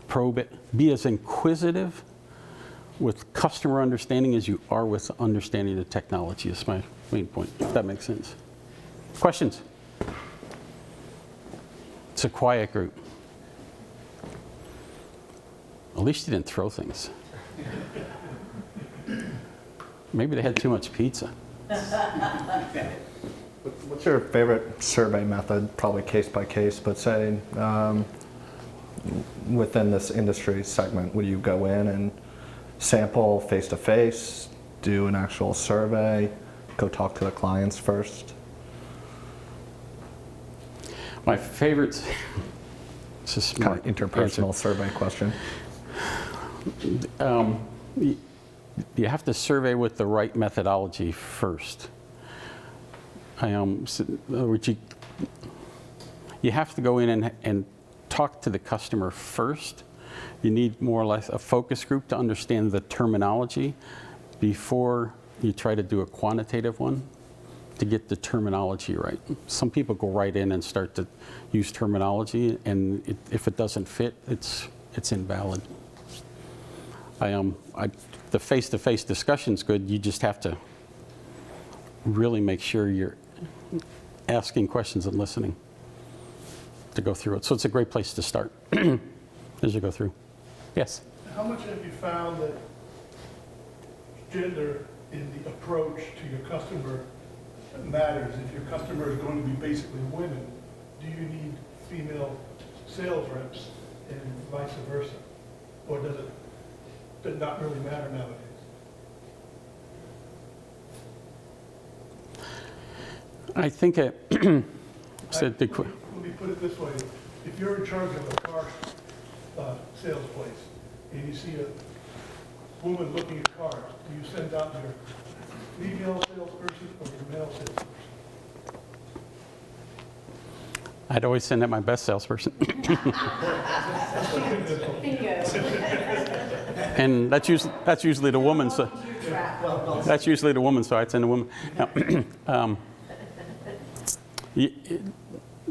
probe it. Be as inquisitive with customer understanding as you are with understanding the technology is my main point, if that makes sense. Questions? It's a quiet group. At least you didn't throw things. Maybe they had too much pizza. What's your favorite survey method? Probably case by case, but say within this industry segment, would you go in and sample face to face, do an actual survey, go talk to the clients first? My favorites. It's a smart Kind of interpersonal answer. survey question. You have to survey with the right methodology first. In other words, you have to go in and talk to the customer first. You need more or less a focus group to understand the terminology before you try to do a quantitative one to get the terminology right. Some people go right in and start to use terminology, and if it doesn't fit, it's invalid. The face-to-face discussion's good. You just have to really make sure you're asking questions and listening to go through it. So it's a great place to start as you go through. Yes? How much have you found that gender in the approach to your customer matters? If your customer is going to be basically women, do you need female sales reps and vice versa? Or does it not really matter nowadays? I think it said the Let me put it this way. If you're in charge of a car sales place and you see a woman looking at cars, do you send out your female salesperson or your male salesperson? I'd always send out my best salesperson. And that's usually the woman. So that's usually the woman. So I'd send a woman. Now,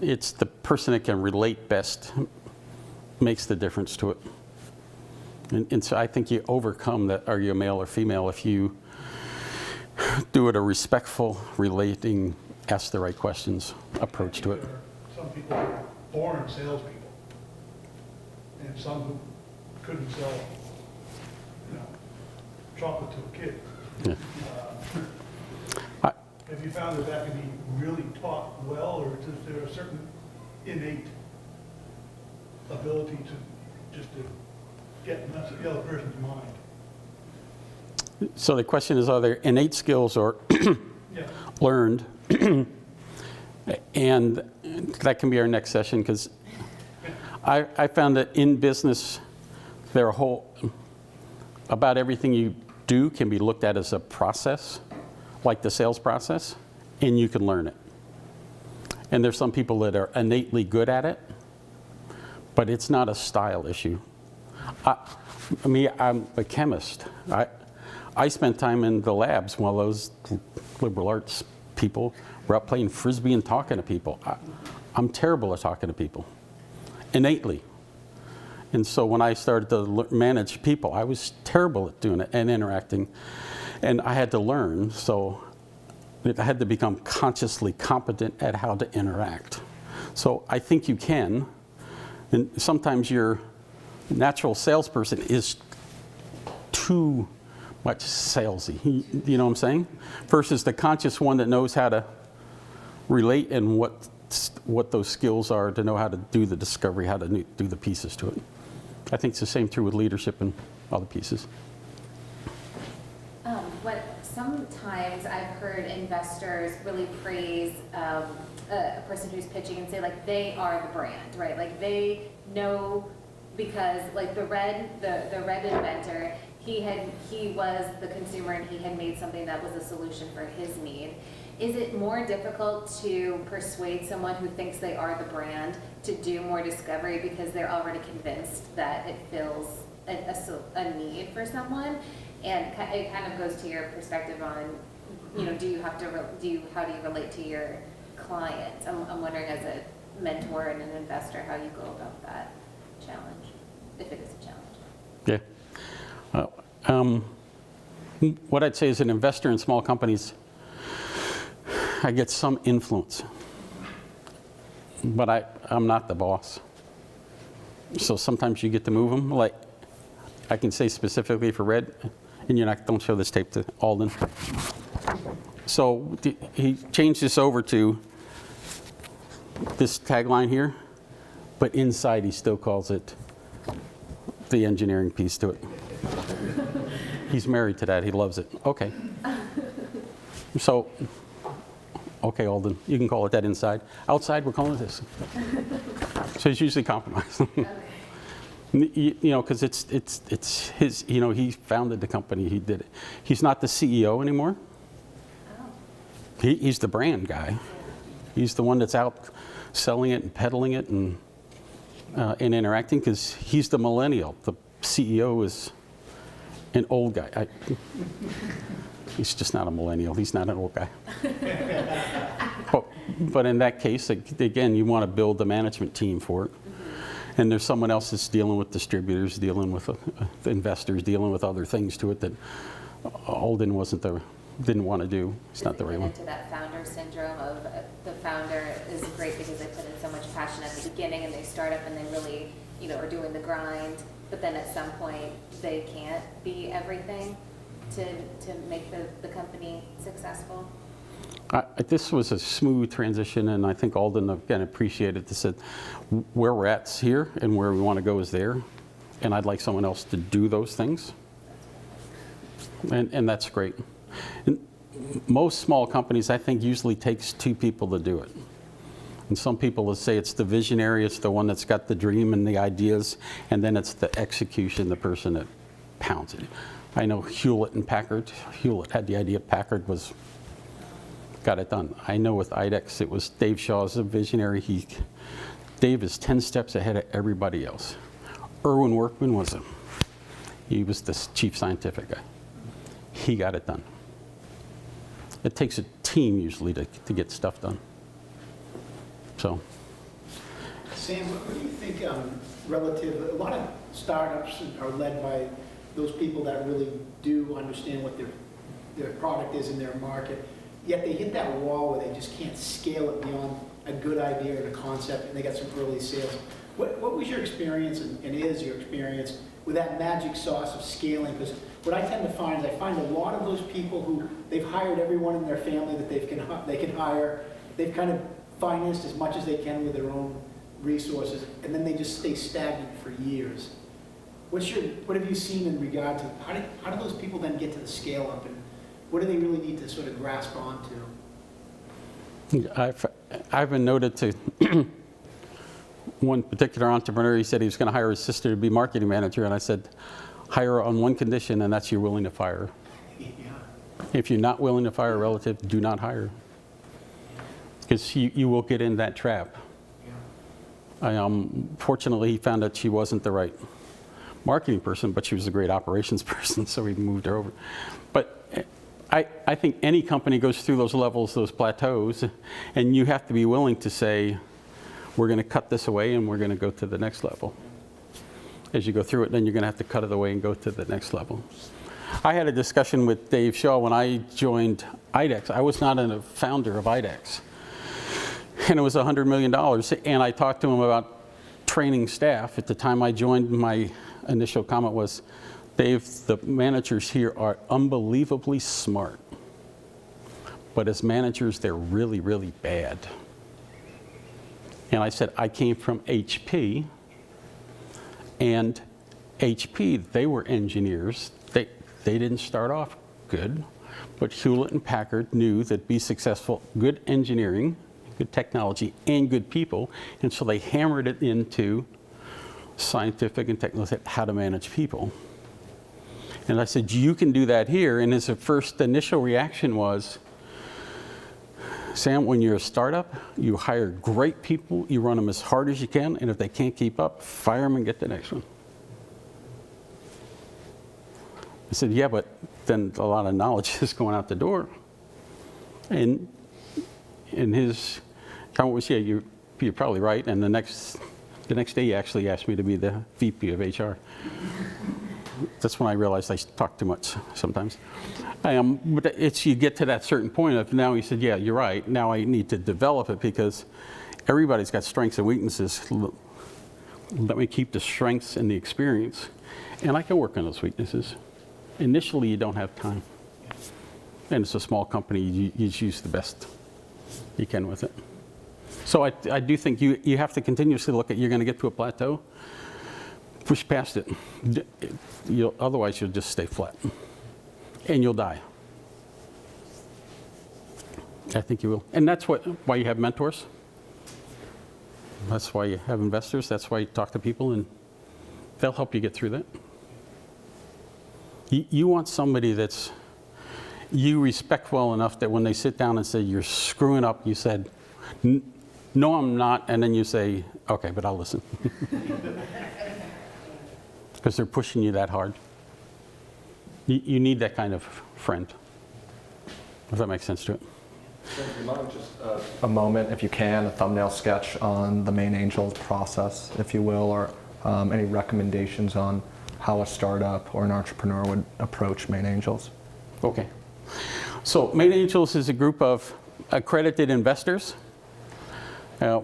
it's the person that can relate best makes the difference to it. And so I think you overcome that, are you a male or female, if you do it a respectful, relating, ask the right questions approach to it. Some people are born salespeople, and some who couldn't sell, chocolate to a kid. Yeah. Have you found that can be really taught well, or is there a certain innate ability to just to get the other person's mind? So the question is, are there innate skills or Yeah. learned? And that can be our next session, because I found that in business, about everything you do can be looked at as a process, like the sales process, and you can learn it. And there's some people that are innately good at it, but it's not a style issue. I'm a chemist. I spent time in the labs while those liberal arts people were out playing Frisbee and talking to people. I'm terrible at talking to people, innately. And so when I started to manage people, I was terrible at doing it and interacting. And I had to learn, so I had to become consciously competent at how to interact. So I think you can. And sometimes your natural salesperson is too much salesy. You know what I'm saying? Versus the conscious one that knows how to relate and what those skills are to know how to do the discovery, how to do the pieces to it. I think it's the same true with leadership and other pieces. What sometimes I've heard investors really praise a person who's pitching and say, like, they are the brand, right? Like, they know, because like the R.E.D. inventor, he was the consumer and he had made something that was a solution for his need. Is it more difficult to persuade someone who thinks they are the brand to do more discovery because they're already convinced that it fills a need for someone? And it kind of goes to your perspective on, how do you relate to your clients? I'm wondering, as a mentor and an investor, how you go about that challenge. if it is a challenge. Yeah. What I'd say as an investor in small companies, I get some influence, but I'm not the boss. So sometimes you get to move them. Like I can say specifically for R.E.D., and don't show this tape to Alden. So he changed this over to this tagline here, but inside he still calls it the engineering piece to it. He's married to that. He loves it. Okay. So, okay, Alden, you can call it that inside. Outside, we're calling it this. So it's usually compromised. You know, because it's his. You know, he founded the company. He did it. He's not the CEO anymore. He's the brand guy. He's the one that's out selling it and peddling it and interacting, because he's the millennial. The CEO is an old guy. He's just not a millennial. He's not an old guy. But in that case, again, you want to build the management team for it. And there's someone else that's dealing with distributors, dealing with investors, dealing with other things to it that Alden didn't want to do. It's not the right one. Into that founder syndrome of the founder is great because they put in so much passion at the beginning and they start up and they really, are doing the grind. But then at some point they can't be everything to make the company successful. This was a smooth transition, and I think Alden again appreciated this. Said where we're at's here and where we want to go is there, and I'd like someone else to do those things, and that's great. And most small companies, I think, usually takes two people to do it. And some people will say it's the visionary, it's the one that's got the dream and the ideas, and then it's the execution, the person that pounds it. I know Hewlett and Packard. Hewlett had the idea, Packard got it done. I know with IDEX, it was Dave Shaw's a visionary. Dave is 10 steps ahead of everybody else. Erwin Workman he was the chief scientific guy. He got it done. It takes a team usually to get stuff done. So. Sam, what do you think relative, a lot of startups are led by those people that really do understand what their product is in their market, yet they hit that wall where they just can't scale it beyond a good idea and a concept, and they got some early sales. What was your experience and is your experience with that magic sauce of scaling? Because what I tend to find is I find a lot of those people who they've hired everyone in their family that they can hire. They've kind of financed as much as they can with their own resources, and then they just stay stagnant for years. What have you seen in regard to how do those people then get to the scale up, and what do they really need to sort of grasp onto? I've been noted to one particular entrepreneur. He said he was going to hire his sister to be marketing manager, and I said, hire her on one condition, and that's you're willing to fire her. Yeah. If you're not willing to fire a relative, do not hire her, because you will get in that trap. Yeah. Fortunately, he found out she wasn't the right marketing person, but she was a great operations person, so we moved her over. But I think any company goes through those levels, those plateaus, and you have to be willing to say, we're going to cut this away and we're going to go to the next level. As you go through it, then you're going to have to cut it away and go to the next level. I had a discussion with Dave Shaw when I joined IDEX. I was not a founder of IDEX. And it was $100 million. And I talked to him about training staff. At the time I joined, my initial comment was, Dave, the managers here are unbelievably smart. But as managers, they're really, really bad. And I said, I came from HP. And HP, they were engineers. They didn't start off good. But Hewlett and Packard knew that be successful, good engineering, good technology, and good people. And so they hammered it into scientific and technical, how to manage people. And I said, you can do that here. And his first initial reaction was, Sam, when you're a startup, you hire great people, you run them as hard as you can, and if they can't keep up, fire them and get the next one. I said, yeah, but then a lot of knowledge is going out the door. And his comment was, yeah, you're probably right. And the The next day, he actually asked me to be the VP of HR. That's when I realized I talk too much sometimes. But it's, you get to that certain point of now he said, yeah, you're right. Now I need to develop it because everybody's got strengths and weaknesses. Let me keep the strengths and the experience, and I can work on those weaknesses. Initially, you don't have time. And it's a small company, you just use the best you can with it. So I do think you have to continuously look at, you're going to get to a plateau, push past it. Otherwise, you'll just stay flat. And you'll die. I think you will. And that's why you have mentors. That's why you have investors. That's why you talk to people, and they'll help you get through that. You want somebody that's you respect well enough that when they sit down and say, you're screwing up, you said, no, I'm not. And then you say, okay, but I'll listen. Because they're pushing you that hard. You need that kind of friend. If that makes sense to it. So do you mind just a moment, if you can, a thumbnail sketch on the Maine Angels process, if you will, or any recommendations on how a startup or an entrepreneur would approach Maine Angels? Okay. So Maine Angels is a group of accredited investors.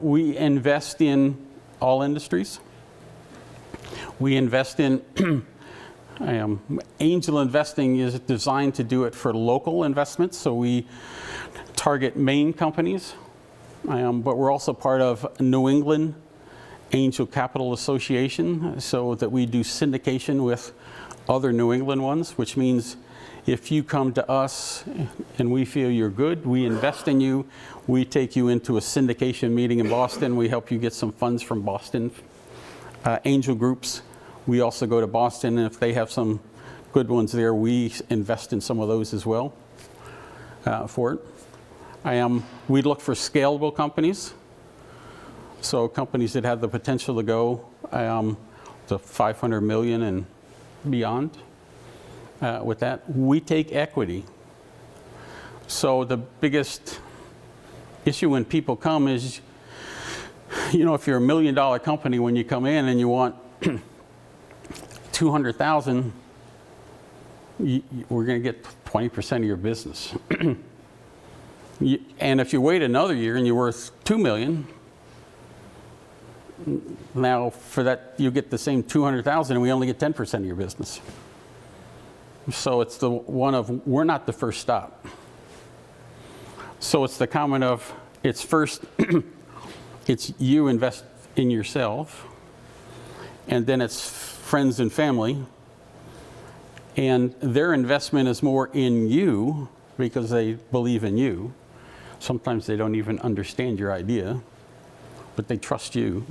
We invest in all industries. We invest in angel investing is designed to do it for local investments, so we target Maine companies, but we're also part of New England Angel Capital Association, so that we do syndication with other New England ones, which means if you come to us and we feel you're good, we invest in you, we take you into a syndication meeting in Boston, we help you get some funds from Boston angel groups. We also go to Boston, and if they have some good ones there, we invest in some of those as well for it. We look for scalable companies, so companies that have the potential to go to 500 million and beyond. With that, we take equity. So the biggest issue when people come is, if you're $1 million company, when you come in and you want 200,000, we're going to get 20% of your business. And if you wait another year and you're worth 2 million, now for that you get the same 200,000 and we only get 10% of your business. So it's the one of, we're not the first stop. So it's the comment of, it's first, it's you invest in yourself, and then it's friends and family, and their investment is more in you because they believe in you. Sometimes they don't even understand your idea, but they trust you.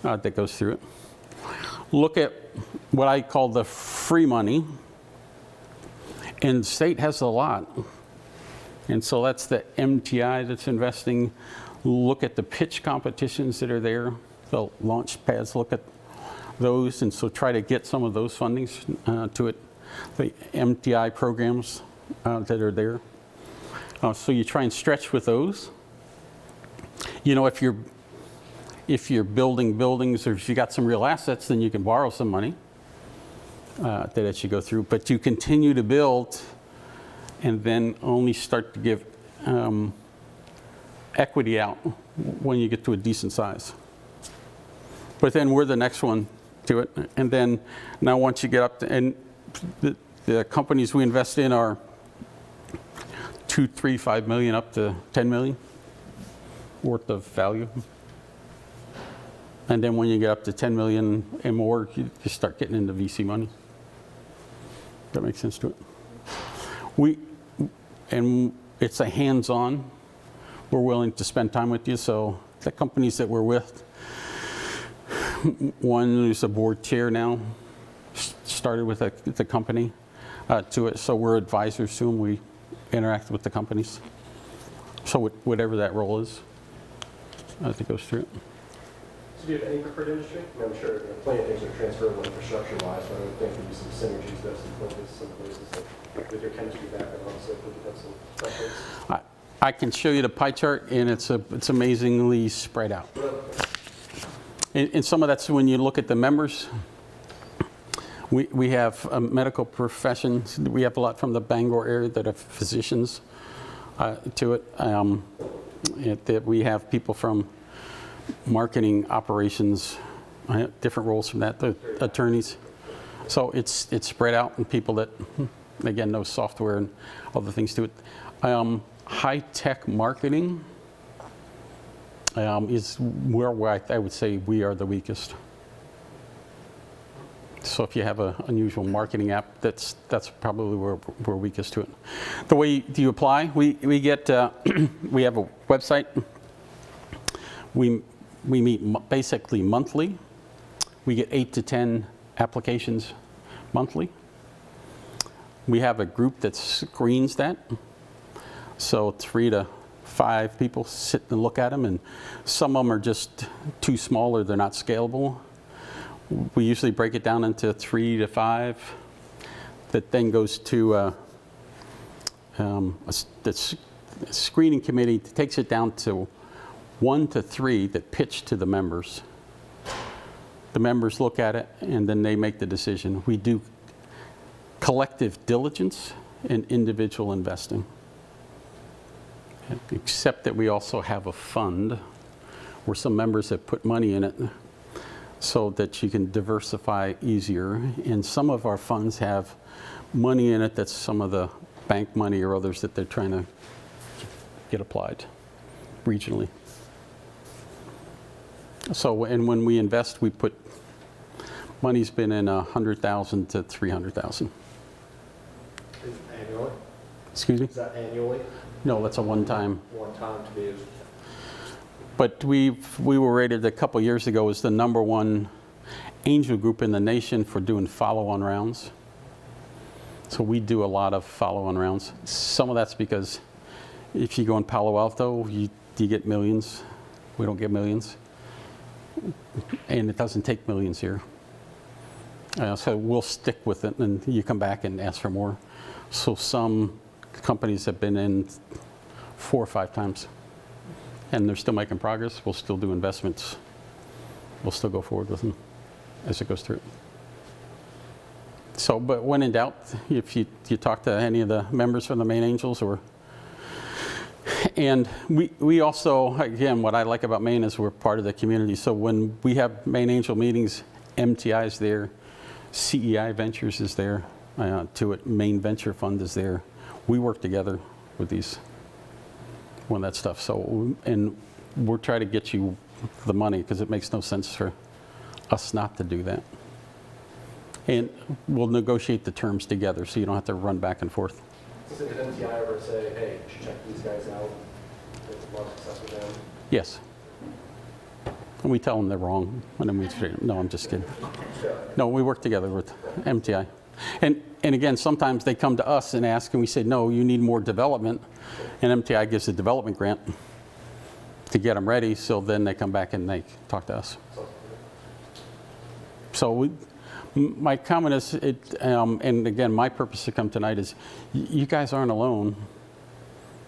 That goes through it. Look at what I call the free money, and the state has a lot. And so that's the MTI that's investing. Look at the pitch competitions that are there, the launch pads, look at those, and so try to get some of those fundings to it. The MTI programs that are there. So you try and stretch with those. If you're building buildings, or if you got some real assets, then you can borrow some money that as you go through. But you continue to build, and then only start to give equity out when you get to a decent size. But then we're the next one to it. And then now once you get up to, and the companies we invest in are 2, 3, 5 million up to 10 million worth of value. And then when you get up to 10 million and more, you start getting into VC money. That makes sense to it. And it's a hands-on. We're willing to spend time with you. So the companies that we're with, one who's a board chair now, started with the company to it. So we're advisors to them. We interact with the companies. So whatever that role is, I think goes through it. So do you have any preferred industry? I'm sure plenty of things are transferable infrastructure-wise, but I would think there'd be some synergies there, some focus, some places like with your chemistry background also, could you have some preference? I can show you the pie chart, and it's amazingly spread out. And some of that's when you look at the members. We have medical professions. We have a lot from the Bangor area that are physicians to it. That we have people from marketing, operations, different roles from that, the attorneys. So it's spread out, and people that, again, know software and other things to it. High-tech marketing is where I would say we are the weakest. So if you have an unusual marketing app, that's probably where we're weakest to it. The way you apply, we get we have a website. We meet basically monthly. We get 8 to 10 applications monthly. We have a group that screens that. So 3 to 5 people sit and look at them, and some of them are just too small or they're not scalable. We usually break it down into 3 to 5. That then goes to the screening committee takes it down to 1 to 3 that pitch to the members. The members look at it, and then they make the decision. We do collective diligence and individual investing. Except that we also have a fund where some members have put money in it so that you can diversify easier. And some of our funds have money in it that's some of the bank money or others that they're trying to get applied regionally. So, and when we invest, we put, money's been in 100,000 to 300,000. Annually? Excuse me? Is that annually? No, that's a one-time. One time to be used? But we were rated a couple years ago as the #1 angel group in the nation for doing follow-on rounds. So we do a lot of follow-on rounds. Some of that's because if you go in Palo Alto, you get millions. We don't get millions. And it doesn't take millions here. So we'll stick with it, and you come back and ask for more. So some companies have been in 4 or 5 times, and they're still making progress. We'll still do investments. We'll still go forward with them as it goes through. So, but when in doubt, if you talk to any of the members from the Maine Angels, and we also, again, what I like about Maine is we're part of the community. So when we have Maine Angel meetings, MTI is there, CEI Ventures is there, to it, Maine Venture Fund is there. We work together with these, when that stuff. So, and we're trying to get you the money because it makes no sense for us not to do that. And we'll negotiate the terms together so you don't have to run back and forth. So did MTI ever say, hey, you should check these guys out? There's a lot of success with them? Yes. And we tell them they're wrong. And then we say, no, I'm just kidding. No, we work together with MTI. And again, sometimes they come to us and ask, and we say, no, you need more development. And MTI gives a development grant to get them ready, so then they come back and they talk to us. So my comment is, and again, my purpose to come tonight is, you guys aren't alone.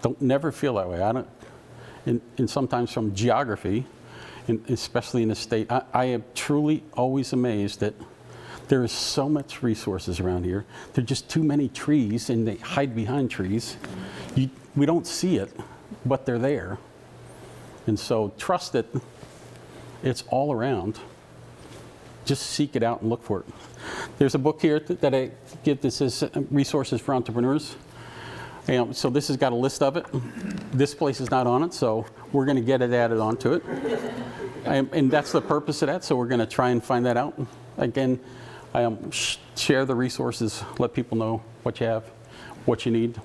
Don't never feel that way. I don't. And sometimes from geography, and especially in the state, I am truly always amazed that there is so much resources around here. There are just too many trees, and they hide behind trees. We don't see it, but they're there. And so trust that it's all around. Just seek it out and look for it. There's a book here that I give that says Resources for Entrepreneurs. So this has got a list of it. This place is not on it, so we're going to get it added onto it. And that's the purpose of that, so we're going to try and find that out. Again, share the resources, let people know what you have, what you need.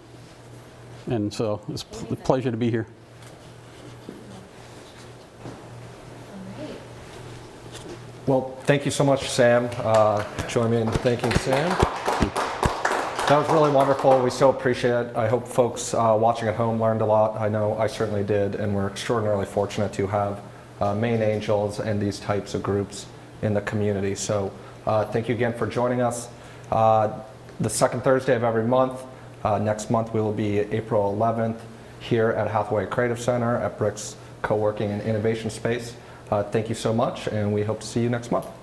And so it's a pleasure to be here. Well, thank you so much, Sam. Join me in thanking Sam. That was really wonderful. We so appreciate it. I hope folks watching at home learned a lot. I know I certainly did, and we're extraordinarily fortunate to have Maine Angels and these types of groups in the community. So thank you again for joining us. The second Thursday of every month. Next month we will be April 11th here at Hathaway Creative Center at Brick's Co-working and Innovation Space. Thank you so much, and we hope to see you next month.